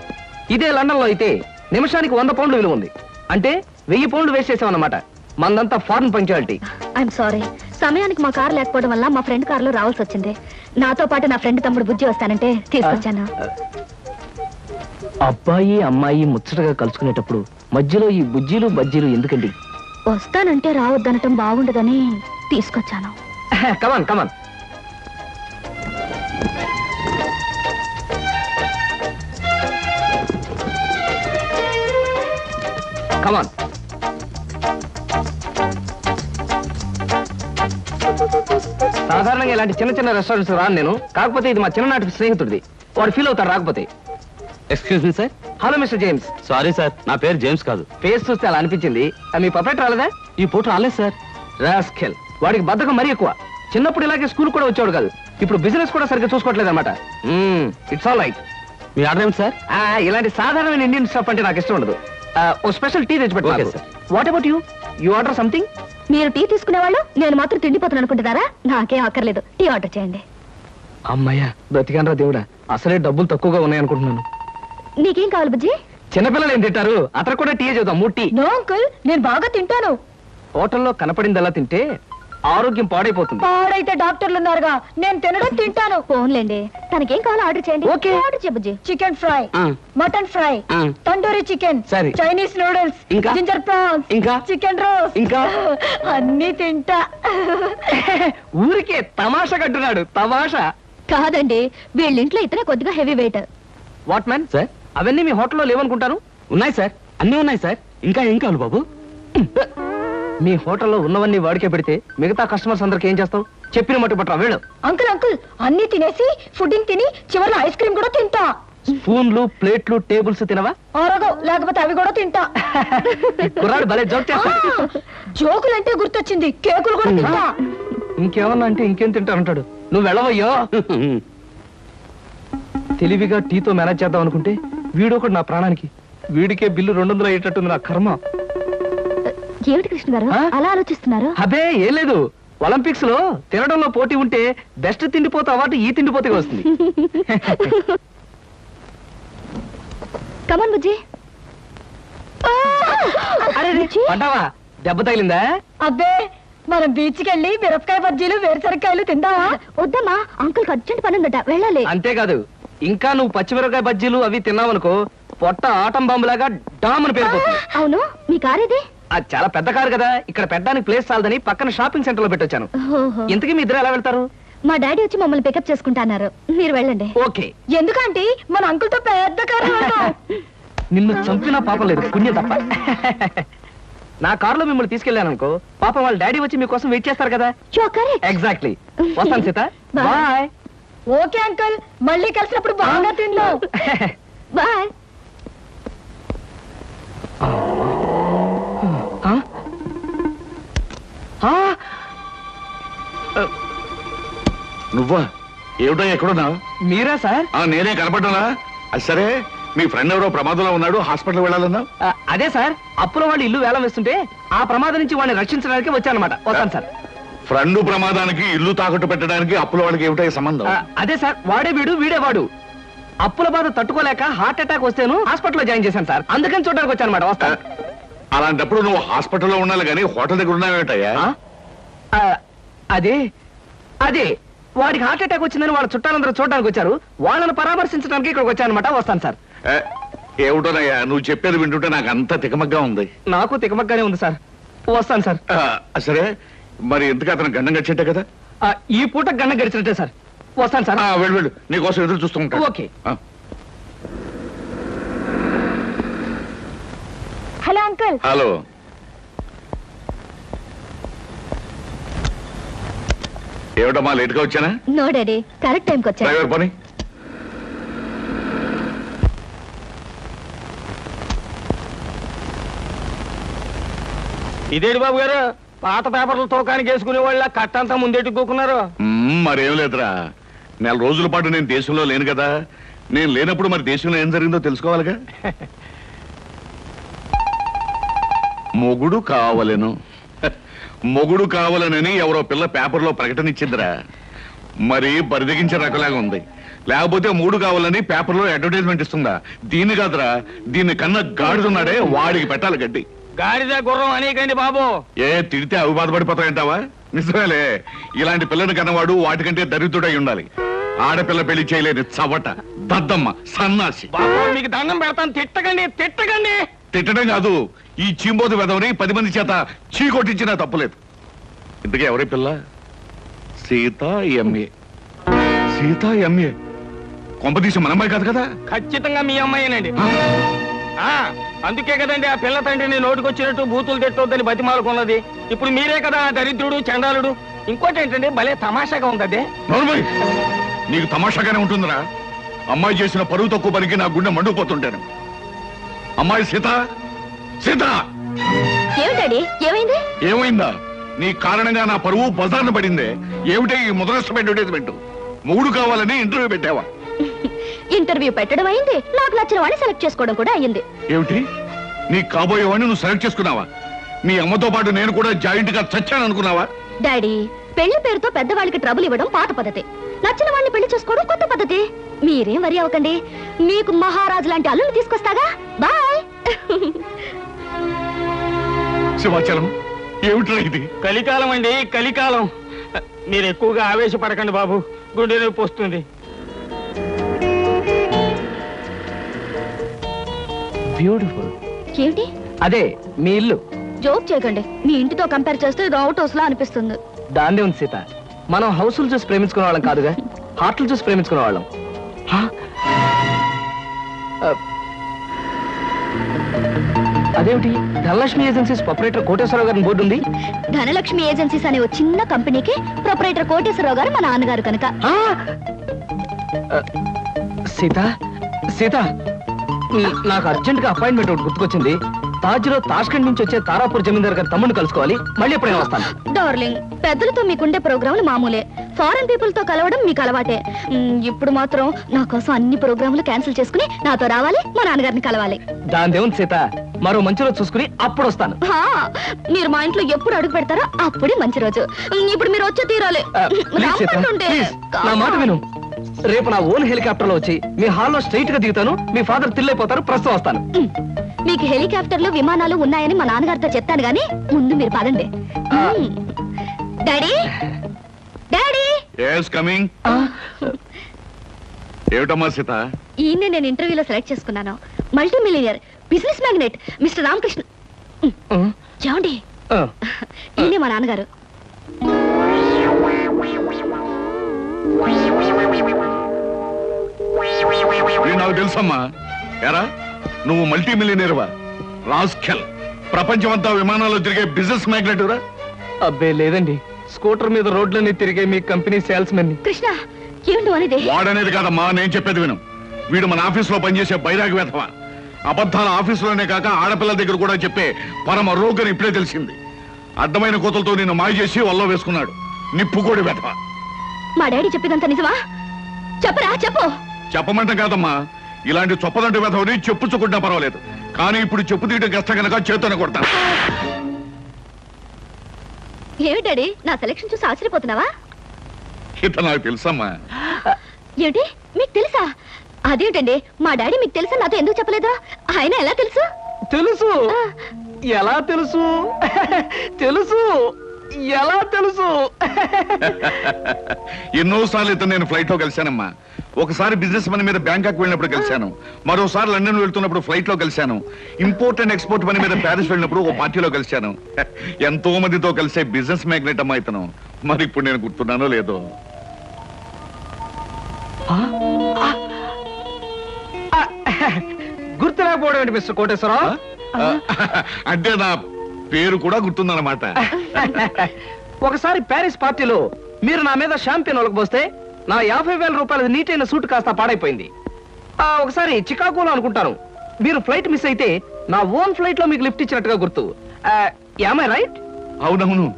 ఇదే లండన్ లో అయితే నిమిషానికి 100 పౌండ్లు విలువ ఉంది. అంటే 1000 పౌండ్లు వేస్ట్ చేసామన్నమాట. మందంతా ఫారెన్ పంక్చువాలిటీ. ఐఎమ్ సారీ, సమయానికి మా కార్ లేకపోవడం వల్ల మా ఫ్రెండ్ కారులో రావాల్సి వచ్చింది. నాతో పాటు నా ఫ్రెండ్ తమ్ముడు బుజ్జి వస్తానంటే తీసుకొచ్చాను. అబ్బాయి అమ్మాయి ముచ్చటగా కలుసుకునేటప్పుడు మధ్యలో ఈ బుజ్జీలు బజ్జీలు ఎందుకండి? వస్తానంటే రావద్దనటం బాగుండదని తీసుకొచ్చాను. కమాన్ కమాన్. కమాన్. సాధారణంగా ఇలాంటి చిన్న చిన్న రెస్టారెంట్స్ రాను నేను. కాకపోతే ఇది మా చిన్ననాటి స్నేహితుడిది. వాడు ఫీల్ అవుతాడు రాకపోతే. Excuse me sir. Hello mister James. Sorry sir, నా పేరు జేమ్స్ కాదు. ఫేస్ చూస్తే అలా అనిపించింది. మీ పర్ఫెక్ట్ రాలేదా? ఈ పూట రాలేదు సార్. రాస్కెల్, వాడికి బద్ధకం మరీ ఎక్కువ. చిన్నప్పుడు ఇలాగే స్కూల్ కూడా వచ్చేవాడు కాదు. ఇప్పుడు బిజినెస్ కూడా సరిగ్గా చూసుకోవట్లేదు అనమాట. It's all right. Me order ఏమిటి సార్? ఇలాంటి సాధారణమైన ఇండియన్ స్టఫ్ అంటే నాకు ఇష్టం ఉండదు. ఓ స్పెషల్ టీ తెచ్చి Okay, పెట్టాలి. sir. What about you order something? మీరు టీ తీసుకునేవాళ్ళు నేను మాత్రం తిండిపోతాను అనుకుంటున్నారా? నాకేం అక్కర్లేదు, టీ ఆర్డర్ చేయండి. అమ్మయ్యా, బ్రతికానరా దేవుడా, అసలే డబ్బులు తక్కువగా ఉన్నాయనుకుంటున్నాను. నీకేం కావాలి బుజ్జి? చిన్నపిల్లలు ఏం తింటారు, అతను కూడా టీ చేద్దాం. 3 టీ. నో అంకుల్, నేను బాగా తింటాను. హోటల్లో కనపడిందల్లా తింటే ఆరోగ్యం పాడైపోతుంది. పాడైతే డాక్టర్లు ఉన్నారుగా, నేను తినడం తింటాను. ఫోన్లేండి, తనకేం కావాలో ఆర్డర్ చేయండి. ఓకే. ఆర్డర్ చేయ బుజ్జి. చికెన్ ఫ్రై, ఆ. మటన్ ఫ్రై, ఆ. తందూరి చికెన్, సరే. చైనీస్ నూడిల్స్, ఇంకా? జింజర్ ప్రాన్స్, ఇంకా? చికెన్ రోస్, ఇంకా? అన్ని తింటా. ఊరికే తమాషా కట్టున్నాడు. తమాషా కాదండి, వీళ్ళింట్లో ఇతనే కొద్దిగా heavy weight. What man sir? అవన్నీ మీ హోటల్లో లేవనుకుంటాను. ఉన్నాయి సార్, అన్నీ ఉన్నాయి సార్. ఇంకా ఏం కావాలి బాబు? మీ హోటల్లో ఉన్నవన్నీ వాడికే పెడితే మిగతా కస్టమర్స్ అందరికి ఏం చేస్తావు? చెప్పిన మట్టు పట్టరా వెళ్ళు. అంకుల్ అంకుల్, అన్ని తినేసి ఫుడ్డింగ్ తిని చివరిలో ఐస్ క్రీమ్ కూడా తింటా. స్పూన్లు, ప్లేట్లు, టేబుల్స్ తినవా? ఆరగో, లేకపోతే అవి కూడా తింటా. కుర్రాడు భలే జోక్ చేస్తాడు. జోకులంటే గుర్తొచ్చింది, కేకులు కూడా తింటా. ఇంకేమన్నా అంటే ఇంకేం తింటానంటాడు. నువ్వు వెళ్ళవయ్యో. తెలివిగా టీతో మేనేజ్ చేద్దాం అనుకుంటే వీడొకడు నా ప్రాణానికి. వీడికే బిల్లు 200 అయ్యేటట్టుంది నా కర్మ. ఏమిటి కృష్ణ గారు ఆ? అలా ఆలోచిస్తున్నారు? అబే ఏం లేదు, ఒలింపిక్స్ లో తినడంలో పోటీ ఉంటే బెస్ట్ తిండిపోతే అవార్డు ఈ తిండిపోతే వస్తుంది. కమన్ బుజ్జి. అరే బుజ్జి? అంటావా, దెబ్బ తగిలిందా? అబ్బే, మనం బీచ్ కి వెళ్ళి మిరపకాయ బజ్జీలు వేరుసరికాయలు తిందామా? వద్దమ్మా, అంకుల్ అర్జెంట్ పని ఉందట, వెళ్ళాలి. అంతేకాదు, ఇంకా నువ్వు పచ్చిమిరపకాయ బజ్జీలు అవి తిన్నావనుకో పొట్ట ఆటం బాంబులాగా డామ్ అని పేరుపోతుంది. అవును, మీ కారేది? అది చాలా పెద్ద కారు కదా, ఇక్కడ పెట్టడానికి ప్లేస్ చాలదని పక్కన షాపింగ్ సెంటర్ లో పెట్టొచ్చాను. ఓహో. ఇంతకీ మీ ఇద్దరు ఎలా వెళ్తారు? మా డాడీ వచ్చి మమ్మల్ని పికప్ చేసుకుంటున్నారు, మీరు వెళ్ళండి. ఓకే. ఎందుకంటే మన అంకుల్ తో పెద్ద కారు. నిన్ను చంపినా పాపం లేదు, పుణ్యం తప్ప. నా కారులో మిమ్మల్ని తీసుకెళ్ళాను అనుకో, పాపం వాళ్ళ డాడీ వచ్చి మీకోసం వెయిట్ చేస్తారు కదా. ఎగ్జాక్ట్లీ. వస్తాను Sita, Bye. Bye. Okay uncle, మళ్ళీ కలిసినప్పుడు బాగా తిందాం. బాయ్. నువ్వా? ఏమిటో ఎక్కడున్నా? మీరా సార్? నేనే కనపడ్డానా? అది సరే, మీ ఫ్రెండ్ ఎవరో ప్రమాదంలో ఉన్నాడు, హాస్పిటల్ వెళ్ళాలన్నా? అదే సార్, అప్పుల వాళ్ళు ఇల్లు వేలం వేస్తుంటే ఆ ప్రమాదం నుంచి వాడిని రక్షించడానికి వచ్చానమాట. వస్తాను సార్. ఫ్రెండ్ ప్రమాదానికి ఇల్లు తాకట్టు పెట్టడానికి అప్పుల వాళ్ళకి ఏమిటో సంబంధం? అదే సార్, వాడే వీడు వీడే వాడు. అప్పుల బాధ తట్టుకోలేక హార్ట్ అటాక్ వస్తేను హాస్పిటల్లో జాయిన్ చేశాను సార్, అందుకని చూడడానికి వచ్చానమాట. వస్తాను. అలాంటప్పుడు నువ్వు హాస్పిటల్లో ఉండాలి కానీ హోటల్ దగ్గర ఉన్నావేటయ్యా? అదే అదే వాడికి హార్ట్ అటాక్ వచ్చిందని వాళ్ళ చుట్టాలందరూ చూడడానికి వచ్చారు, వాళ్ళని పరామర్శించడానికి ఇక్కడికి వచ్చానమాట. వస్తాను సార్. ఏమిటోనయ్యా, నువ్వు చెప్పేది వింటుంటే నాకు అంత తికమగ్గా ఉంది. నాకు తికమగ్గానే ఉంది సార్. వస్తాను సార్. సరే, మరి ఎందుకు అతను గండం గడిచేట్టే కదా? ఈ పూట గండ గడిచినట్టే సార్. వస్తాను సార్. వెళ్ళు వెళ్ళు, నీకోసం ఎదురు చూస్తూ ఉంటాను. ఓకే. Hello uncle. హలో. ఏమిటమ్మా లేట్గా వచ్చానా? నో డాడీ, కరెక్ట్ టైంకి వచ్చా. డ్రైవర్ పని. ఇదేంటి బాబు గారు, పాత పేపర్లు తోకానికి వేసుకునే వాళ్ళ కట్టంతా ముందెట్టుకోకున్నారు. మరేం లేదురా, 4 రోజుల పాటు నేను దేశంలో లేను కదా. నేను లేనప్పుడు మరి దేశంలో ఏం జరిగిందో తెలుసుకోవాలిగా. మొగుడు కావలెను, మొగుడు కావాలనని ఎవరో పిల్ల పేపర్లో ప్రకటన ఇచ్చిందిరా. మరి బరిదగించే రకలాగా ఉంది. లేకపోతే మూడు కావాలని పేపర్లో అడ్వర్టైజ్మెంట్ ఇస్తుందా? దీన్ని కాదురా, దీన్ని కన్నా గాడిదున్నాడే వాడికి పెట్టాలి గడ్డి. గాడిద గుర్రం అనేకండి బాబు. తిడితే అవి బాధపడిపోతాయంటావా? నిజమేలే, ఇలాంటి పిల్లని కన్నవాడు వాటికంటే దరిద్రుడై ఉండాలి. ఆడపిల్ల పెళ్లి చేయలేని చవట, దద్దమ్మ, సన్నాసి. బాబు మీకు దండం పెడతాను, తిట్టకండి తిట్టకండి. తిట్టడం కాదు, ఈ చీంబోతు వెదవని 10 మంది చేత చీ కొట్టించినా తప్పులేదు. ఇంతకీ ఎవరి పిల్ల? సీతా ఎంఏ. సీతా ఎంఏ కొంపదీసి మన అమ్మాయి కాదు కదా? ఖచ్చితంగా మీ అమ్మాయినండి. అందుకే కదండి ఆ పిల్ల తండ్రిని నోటికొచ్చినట్టు బూతులు తిట్టొద్దని బతిమాలకున్నది. ఇప్పుడు మీరే కదా దరిద్రుడు, చండాలుడు. ఇంకోటి ఏంటంటే భలే తమాషాగా ఉంది. నోర్మై, నీకు తమాషాగానే ఉంటుందిరా. అమ్మాయి చేసిన పరువు తక్కువ పనికి నా గుండె మండుకుపోతుంటాను. అమ్మాయి సీత, సీత ఏమిటండి, ఏమైంది? ఏమైందా? నీ కారణంగా నా పరువు బజార్న పడిందే. ఏమిటే ఈ ముదరష్టం అడ్వర్టైజ్మెంట్? మూడు కావాలని ఇంటర్వ్యూ పెట్టావా? ఇంటర్వ్యూ పెట్టడం అయింది, నాకు నచ్చిన వాడిని సెలెక్ట్ చేసుకోవడం కూడా అయ్యింది. ఏమిటి నీ కాబోయేవాడిని నువ్వు సెలెక్ట్ చేసుకున్నావా? మీ అమ్మతో పాటు నేను కూడా జాయింట్ గా చచ్చాను అనుకున్నావా? డాడీ, పెళ్లి పేరుతో పెద్దవాళ్ళకి ట్రబుల్ ఇవ్వడం పాత పద్ధతి, నచ్చిన వాడిని పెళ్లి చేసుకోవడం కొత్త పద్ధతి. మీరేం వరి అవ్వకండి, మీకు మహారాజు లాంటి అల్లుని తీసుకొస్తాగా. బాయ్. శివాచలం, ఏమిట్రా ఇది? కలికాలం అండి, కలికాలం. మీరు ఎక్కువగా ఆవేశపడకండి బాబు, గుండె నొప్పి వస్తుంది. బ్యూటిఫుల్. ఏంటి అదే మీ ఇల్లు. జోక్ చేయకండి, మీ ఇంటితో కంపేర్ చేస్తే ఇది అవుట్ హౌస్ లా అనిపిస్తుంది. దాన్నే ఉంది సీత, మనం హౌసులు చూసి ప్రేమించుకునే వాళ్ళం కాదుగా, హార్ట్లు చూసి ప్రేమించుకునే వాళ్ళం. అదేమిటి, ధనలక్ష్మి ఏజెన్సీస్ ప్రొపరేటర్ కోటేశ్వరరావు గారి బోర్డు ఉంది. ధనలక్ష్మి ఏజెన్సీస్ అనే ఒక చిన్న కంపెనీకి ప్రొపరేటర్ కోటేశ్వరరావు గారు మా నాన్నగారు కనుక. సీత సీత, నాకు అర్జెంట్ గా అపాయింట్మెంట్ ఒకటి గుర్తుకొచ్చింది. తాజ్లో తాష్కండ్ నుంచి వచ్చే తారాపూర్ జమీందార్ గారి తమ్ముడిని కలుసుకోవాలి. మళ్ళీ ఎప్పుడైనా వస్తాను. డార్లింగ్, పెద్దలతో మీకుండే ప్రోగ్రాములు మామూలే, ఫారెన్ పీపుల్ తో కలవడం మీకు అలవాటే. ఇప్పుడు మాత్రం నా కోసం అన్ని ప్రోగ్రాములు క్యాన్సిల్ చేసుకుని నాతో రావాలి, మా నాన్నగారిని కలవాలి. దాని దేవుని సీత, మరో మంచి రోజు చూసుకుని అప్పుడు వస్తాను. మీరు మా ఇంట్లో ఎప్పుడు అడుగు పెడతారో అప్పుడే మంచి రోజు. ఇప్పుడు మీరు వచ్చే తీరాలి. ప్లీజ్ సీత, ప్లీజ్, నా మాట విను. రేపు నా ఓన్ హెలికాప్టర్ లో వచ్చి మీ హాల్లో స్ట్రైట్ గా దిగుతాను. మీ ఫాదర్ తిల్లైపోతారు. ప్రస్తుతం వస్తాను. మీకు హెలికాప్టర్లు విమానాలు ఉన్నాయని మా నాన్నగారితో చెప్తాను గానీ ముందు మీరు పదండి. Daddy, daddy. yes coming. ఏమిటమ్మా సీత? ఈయన్నే నేను ఇంటర్వ్యూలో సెలెక్ట్ చేసుకున్నాను. Multi millionaire, business magnate mister Ramakrishna. చూడండి, ఈయనే మా నాన్నగారు. నాకు తెలుసమ్మా. ఎరా, నువ్వు మల్టీ మిలియనీర్వా? రాస్కెల్, ప్రపంచమంతా విమానాల్లో తిరిగే బిజినెస్ మ్యాగ్నెట్ రా? అబ్బే లేదండి, స్కూటర్ మీద రోడ్లన్నీ తిరిగే మీ కంపెనీ సేల్స్ మెన్. కృష్ణ, ఏమిటి అనేది? వాడనేది కాదమ్మా, నేను చెప్పేది విను. వీడు మన ఆఫీసులో పనిచేసే బైరాగి వేధవా. అబద్ధాల ఆఫీసులోనే కాక ఆడపిల్లల దగ్గర కూడా చెప్పే పరమ రోగని ఇప్పుడే తెలిసింది. అడ్డమైన కోతలతో నిన్ను మాయ చేసి వల్ల వేసుకున్నాడు. నిప్పుకోడి వేధవా. మా డాడీ చెప్పేదంతా నిజమా? చెప్పరా, చెప్పు. చెప్పమంట కాదమ్మా, ఇలాంటి చొప్పదంటి వేధవని చెప్పుచ్చుకుంటా పర్వాలేదు, కానీ ఇప్పుడు చెప్పు తీయడం కష్టం కనుక చేతోనే కొడతాను. ఏమి డాడీ, నా సెలక్షన్ చూసి ఆశ్చర్యపోతున్నావా? ఇత నాకు తెలుసమ్మా. ఏమిటి, మీకు తెలుసా? అదేమిటండి, మా డాడీ మీకు తెలుసా నాతో ఎందుకు చెప్పలేదు? ఆయన ఎలా తెలుసు? తెలుసు. ఎలా తెలుసు? తెలుసు. ఎలా తెలుసు? ఎన్నోసార్లు ఇతను నేను ఫ్లైట్ లో కలిశానమ్మా. ఒకసారి బిజినెస్ పని మీద బ్యాంకాక్ వెళ్ళినప్పుడు కలిశాను, మరోసారి లండన్ వెళ్తున్నప్పుడు ఫ్లైట్ లో కలిశాను, ఇంపోర్ట్ అండ్ ఎక్స్పోర్ట్ పని మీద ప్యారిస్ వెళ్ళినప్పుడు ఓ పార్టీలో కలిశాను. ఎంతో మందితో కలిసే బిజినెస్ మ్యాగ్నెట్ అమ్మా ఇతను. మరి ఇప్పుడు నేను గుర్తున్నానో లేదో. గుర్తు రాకపోవడం ఏంటి మిస్టర్ కోటేశ్వరరావు? అంటే నా పేరు కూడా గుర్తుందన్నమాట. ఒకసారి ప్యారిస్ పార్టీలో మీరు నా మీద షాంపియన్ ఒలకపోస్తే నా 50,000 రూపాయల నీటైన సూట్ కాస్త పాడైపోయింది. ఒకసారి చికాగోలో అనుకుంటాను మీరు ఫ్లైట్ మిస్ అయితే నా ఓన్ ఫ్లైట్ లో మీకు లిఫ్ట్ ఇచ్చినట్టుగా గుర్తు. Am I right? అవునవును,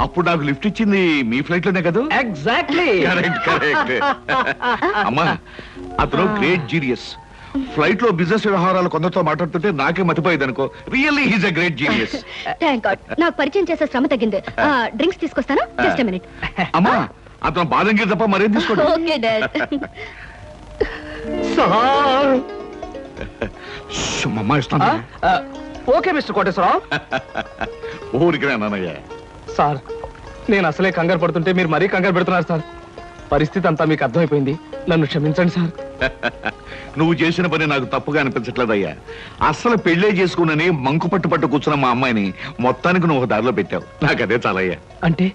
అప్పుడు నాకు లిఫ్ట్ ఇచ్చింది మీ ఫ్లైట్ లోనే కదా? ఎగ్జాక్ట్లీ. Correct correct. అమ్మా, అతను గ్రేట్ జీనియస్. ఫ్లైట్ లో బిజినెస్ వ్యవహారాలు కొందరితో మాట్లాడుతుంటే నాకే మతిపోయేది అనుకో. Really he's a great genius. Thank God, నాకు పరిచయం చేసే శ్రమ తగ్గింది. డ్రింక్స్ తీసుకొస్తాను, జస్ట్ ఎ మినిట్. అమ్మా, అతను బాదంగిరి తప్ప మరేం తీసుకోండి. Okay dad. అమ్మా ఇస్తాను. Okay mister Koteswararao. ఊరికి నాన్నయ్య. సార్, నేను అసలే కంగారు పడుతుంటే మీరు మరీ కంగారు పెడుతున్నారు సార్. పరిస్థితి అంతా మీకు అర్థమైపోయింది, నన్ను క్షమించండి సార్. నువ్వు చేసిన పని నాకు తప్పుగా అనిపించట్లేదయ్యా. అసలు పెళ్లే చేసుకున్నని మంకు పట్టు కూర్చున్న మా అమ్మాయిని మొత్తానికి నువ్వు ఒక దారిలో పెట్టావు. నాకు అదే చాలయ్యా. అంటే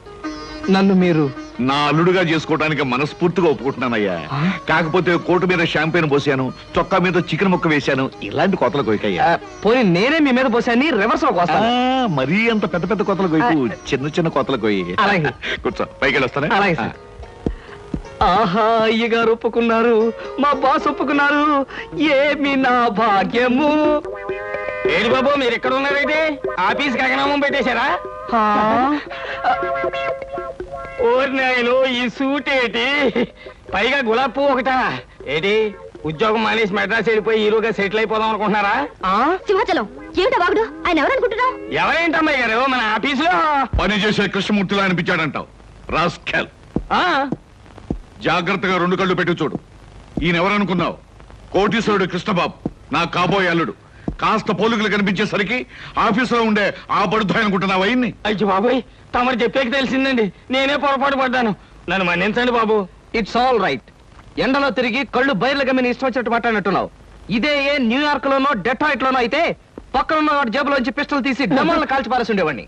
నన్ను మీరు నా అల్లుడుగా చేసుకోవడానికి మనస్ఫూర్తిగా ఒప్పుకుంటున్నానయ్యా. కాకపోతే కోటు మీద షాంపెయిన్ పోసాను, చొక్కా మీద చికెన్ ముక్క వేశాను, ఇలాంటి కోతలు కొయ్యకయ్యా. పోనీ నేనే మీ మీద పోసాన్ని రివర్స్ లో కోస్తాను. మరీ అంత పెద్ద పెద్ద కోతలు కొయ్యకు, చిన్న చిన్న కోతలు కొయ్యి. అలాగే. కూర్చో, పైకి వెళ్ళొస్తానే. అలాగే సార్. ఆహా, అయ్యగారు ఒప్పుకున్నారు, మా బాస్ ఒప్పుకున్నారు. ఏమి నా భాగ్యము. ఏడు బాబు, మీరు ఎక్కడ ఉన్నారైతే ఆఫీస్ గగనామం పెట్టేశారా? ఓరి నాయనో, ఈ సూట్ ఏంటి, పైగా గులాబ్ పువ్వు ఒకటా? ఏంటి ఉద్యోగం మానేసి మెడ్రాస్ వెళ్ళిపోయి హీరోగా సెటిల్ అయిపోదాం అనుకుంటున్నారా సింహాచలం ఏమిటా వాగుడు? ఆయన ఎవరనుకుంటున్నావు? ఎవరేంటమ్మాయి గారు మన ఆఫీసులో పని చేసే కృష్ణమూర్తిలో అనిపించాడంటావు రాస్కెల్. జాగ్రత్తగా 2 కళ్ళు పెట్టి చూడు. ఈయన ఎవరనుకున్నావు? కోటీశ్వరుడు కృష్ణబాబు, నా కాబోయే అల్లుడు. కాస్త పోలికలు కనిపించేసరికి ఆఫీసులో ఉండే ఆ బడుద్దాయి అనుకుంటున్నావు అయ్యింది. అయ్యో బాబోయ్, తమరు చెప్పేకి తెలిసిందండి. నేనే పొరపాటు పడ్డాను, నన్ను మన్నించండి బాబు. It's all right. ఎండలో తిరిగి కళ్ళు బయర్లు గమ్మిని ఇష్టం వచ్చినట్టు మాట్లాడినట్టున్నావు. ఇదే ఏ న్యూయార్క్ లోనో డెట్రాయిట్ లోనో అయితే పక్కనున్న వాడి జేబులోంచి పిస్టల్ తీసి డమాలను కాల్చి పారేసి ఉండేవాడిని.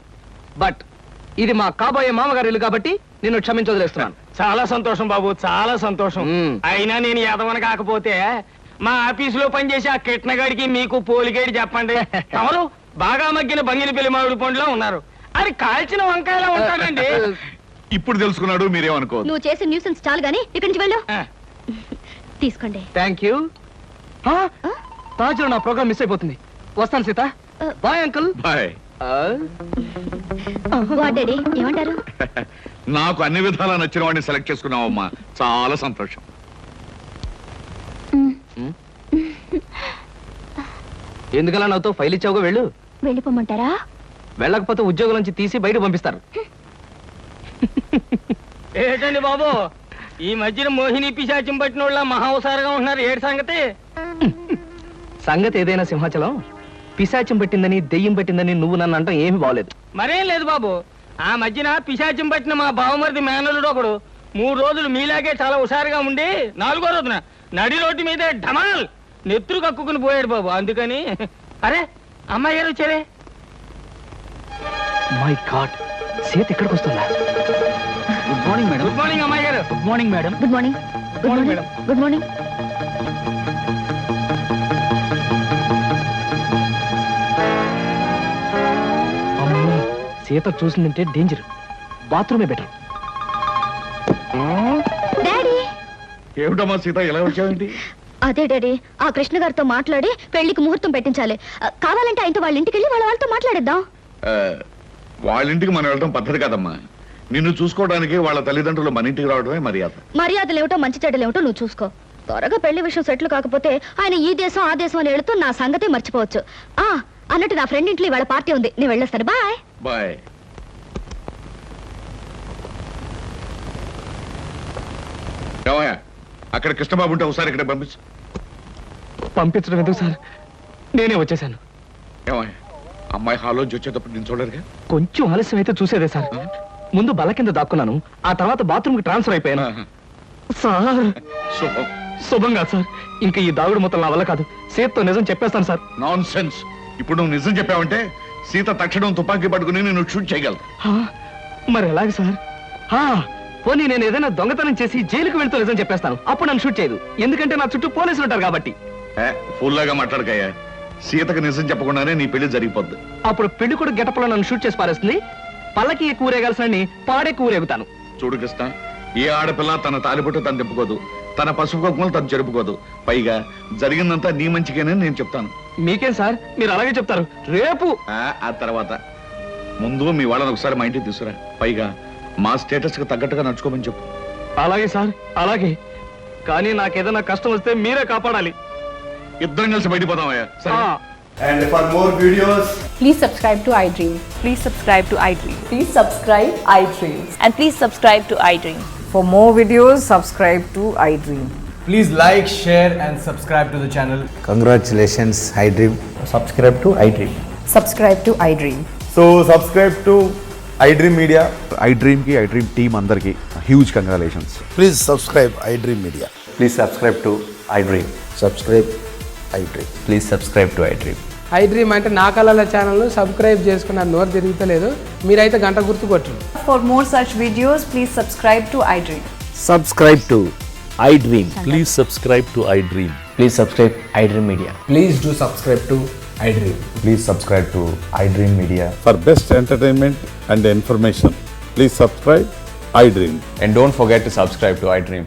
బట్ ఇది మా కాబోయే మామగారి ఇల్లు కాబట్టి నిన్ను క్షమించదలేస్తున్నాను. చాలా సంతోషం బాబు, చాలా సంతోషం. అయినా నేను యాదవని కాకపోతే మా ఆఫీసులో పనిచేసే ఆ కిట్నగాడికి మీకు పోలిగేడి చెప్పండి. తమరు బాగా మగ్గిన బంగిన పెళ్లి మామిడి పండులో ఉన్నారు, అది కాల్చిన వంకాయలా ఉంటాడండి. ఇప్పుడు తెలుసుకున్నాడు, మీరేమనుకోవద్దు. నువ్వు చేసే న్యూసెన్స్ చాలు గానీ ఇక్కడి నుంచి వెళ్ళు. తీసుకోండి. Thank you. తాజులో నా ప్రోగ్రామ్ మిస్ అయిపోతుంది. వస్తాను Sita. Bye uncle. Bye. Daddy ఏమంటారు? నాకు అన్ని విధాలా నచ్చిన వాడిని సెలెక్ట్ చేసుకున్నావమ్మా, చాలా సంతోషం. ఎందుకలా నాతో ఫైల్ ఇచ్చావుగా, వెళ్ళు. వెళ్ళిపోమంటారా? వెళ్ళకపోతే ఉద్యోగం నుంచి తీసి బయట పంపిస్తారు. ఏంటండి బాబు, ఈ మధ్యన మోహిని పిశాచం పట్టిన వాళ్ళ మహావసారగా ఉంటున్నారు, ఏడు సంగతి? సంగతి ఏదైనా సింహాచలం, పిశాచం పట్టిందని దెయ్యం పట్టిందని నువ్వు నన్ను అంటాం ఏమీ బాగలేదు. మరేం లేదు బాబు, ఆ మధ్యన పిశాచం పట్టిన మా బావమరిది మేనలుడు ఒకడు 3 రోజులు మీలాగే చాలా హుషారుగా ఉండి 4వ రోజున నడి రోడ్డు మీదే ఢమాల్ నెత్తురు కక్కుకుని పోయాడు బాబు. అందుకని అరే అమ్మాయి గారు వచ్చారే. మై గాడ్, సీత ఇక్కడికి వస్తుందా? Good morning madam. Good morning అమ్మాయి గారు. Good morning madam. Good morning. Good morning. Good morning. అమ్మో, సీత చూసిందంటే డేంజర్. బాత్రూమే బెటర్. డాడీ. ఏమిటమ్మా సీత, ఎలా వచ్చావేంటి? అదే డాడీ, ఆ కృష్ణ గారితో మాట్లాడి పెళ్లికి ముహూర్తం పెట్టించాలి. కావాలంటే ఆయనతో వాళ్ళ ఇంటికి వెళ్ళి వాళ్ళతో మాట్లాడేద్దాం. వాళ్ళ ఇంటికి మనం వెళ్ళడం పద్ధతి కాదమ్మా. నిన్ను చూసుకోవడానికి వాళ్ళ తల్లిదండ్రులు మన ఇంటికి రావడమే మర్యాద. మర్యాదలు ఏమిటో మంచి చెడ్డలు ఏమిటో నువ్వు చూసుకో. త్వరగా పెళ్లి విషయం సెటిల్ కాకపోతే ఆయన ఈ దేశం ఆ దేశం అని వెళుతూ నా సంగతే మర్చిపోవచ్చు. అన్నట్టు నా ఫ్రెండ్ ఇంట్లో వాళ్ళ పార్టీ ఉంది, నేను వెళ్ళొస్తాను. బాయ్. బాయ్. ఏమయ్యా, అక్కడ కృష్ణబాబు ఉంటే ఒకసారి ఇక్కడ పంపించు. పంపించడం ఎందుకు సార్, నేనే వచ్చేసాను. ఏమయ్యా, అమ్మాయి హాల్లోంచి వచ్చేటప్పుడు నేను చూడరుగా? కొంచెం ఆలస్యం అయితే చూసేదే సార్. ముందు బల్ల కింద దాక్కున్నాను, ఆ తర్వాత బాత్రూమ్ కి ట్రాన్స్ఫర్ అయిపోయాను. సార్ శుభం. శుభంగా సార్, ఇంకా ఈ దాగుడు మొత్తం నా వల్ల కాదు. సీతతో నిజం చెప్పేస్తాను సార్. Non sense. ఇప్పుడు నువ్వు నిజం చెప్పావంటే సీత తక్షణం తుపాకీ పట్టుకుని నేను షూట్ చేయగలను. మరి ఎలాగ సార్? పోనీ నేను ఏదైనా దొంగతనం చేసి జైలుకు వెళ్తూ నిజం చెప్పేస్తాను, అప్పుడు నన్ను షూట్ చేయదు. ఎందుకంటే నా చుట్టూ పోలీసులు ఉంటారు కాబట్టి. ఫుల్లాగా మాట్లాడకయ్యా. సీతకు నిజం చెప్పకుండానే నీ పెళ్లి జరిగిపోద్ది. అప్పుడు పెళ్లి కూడా గెటప్లో నన్ను షూట్ చేసి పారేస్తుంది. పల్లకి ఎక్కువ ఊరేగాల్సిన పాడే ఊరేగుతాను. చూడు కృష్ణ, ఏ ఆడపిల్ల తన తాలిబొట్టు తను తిప్పుకోదు, తన పసుపు కుంకుమలు తను జరుపుకోదు. పైగా జరిగిందంతా నీ మంచిగానే నేను చెప్తాను. మీకేం సార్, మీరు అలాగే చెప్తారు. రేపు ఆ తర్వాత ముందు మీ వాళ్ళని ఒకసారి మా ఇంటికి తీసుకురా. పైగా మా స్టేటస్ కు తగ్గట్టుగా నడుచుకోమని చెప్పు. అలాగే సార్, అలాగే. కానీ నాకేదైనా కష్టం వస్తే మీరే కాపాడాలి. ఇద్దరం కలిసి బయటపోదామయ్యా. సరే. And for more videos, Please subscribe to iDream. Please subscribe to iDream. Please subscribe iDream. And please subscribe to iDream. For more videos, subscribe to iDream. please like, share and subscribe to the channel. Congratulations, iDream. Subscribe to iDream. Subscribe to iDream. So subscribe to iDream Media. iDream ki iDream team andarki huge congratulations. Please subscribe iDream Media. Please subscribe to iDream. Subscribe iDream. Please subscribe to iDream. iDream అంటే నా కళల channel subscribe చేసుకున్న నోరు తిరుగుతలేదు. మీరైతే గంట గుర్తు కొట్టండి. For more such videos, please subscribe to iDream. Subscribe to iDream. Please subscribe to iDream. Please subscribe iDream Media. Please do subscribe to iDream. Please subscribe to iDream Media. For best entertainment and information, please subscribe iDream. And don't forget to subscribe to iDream.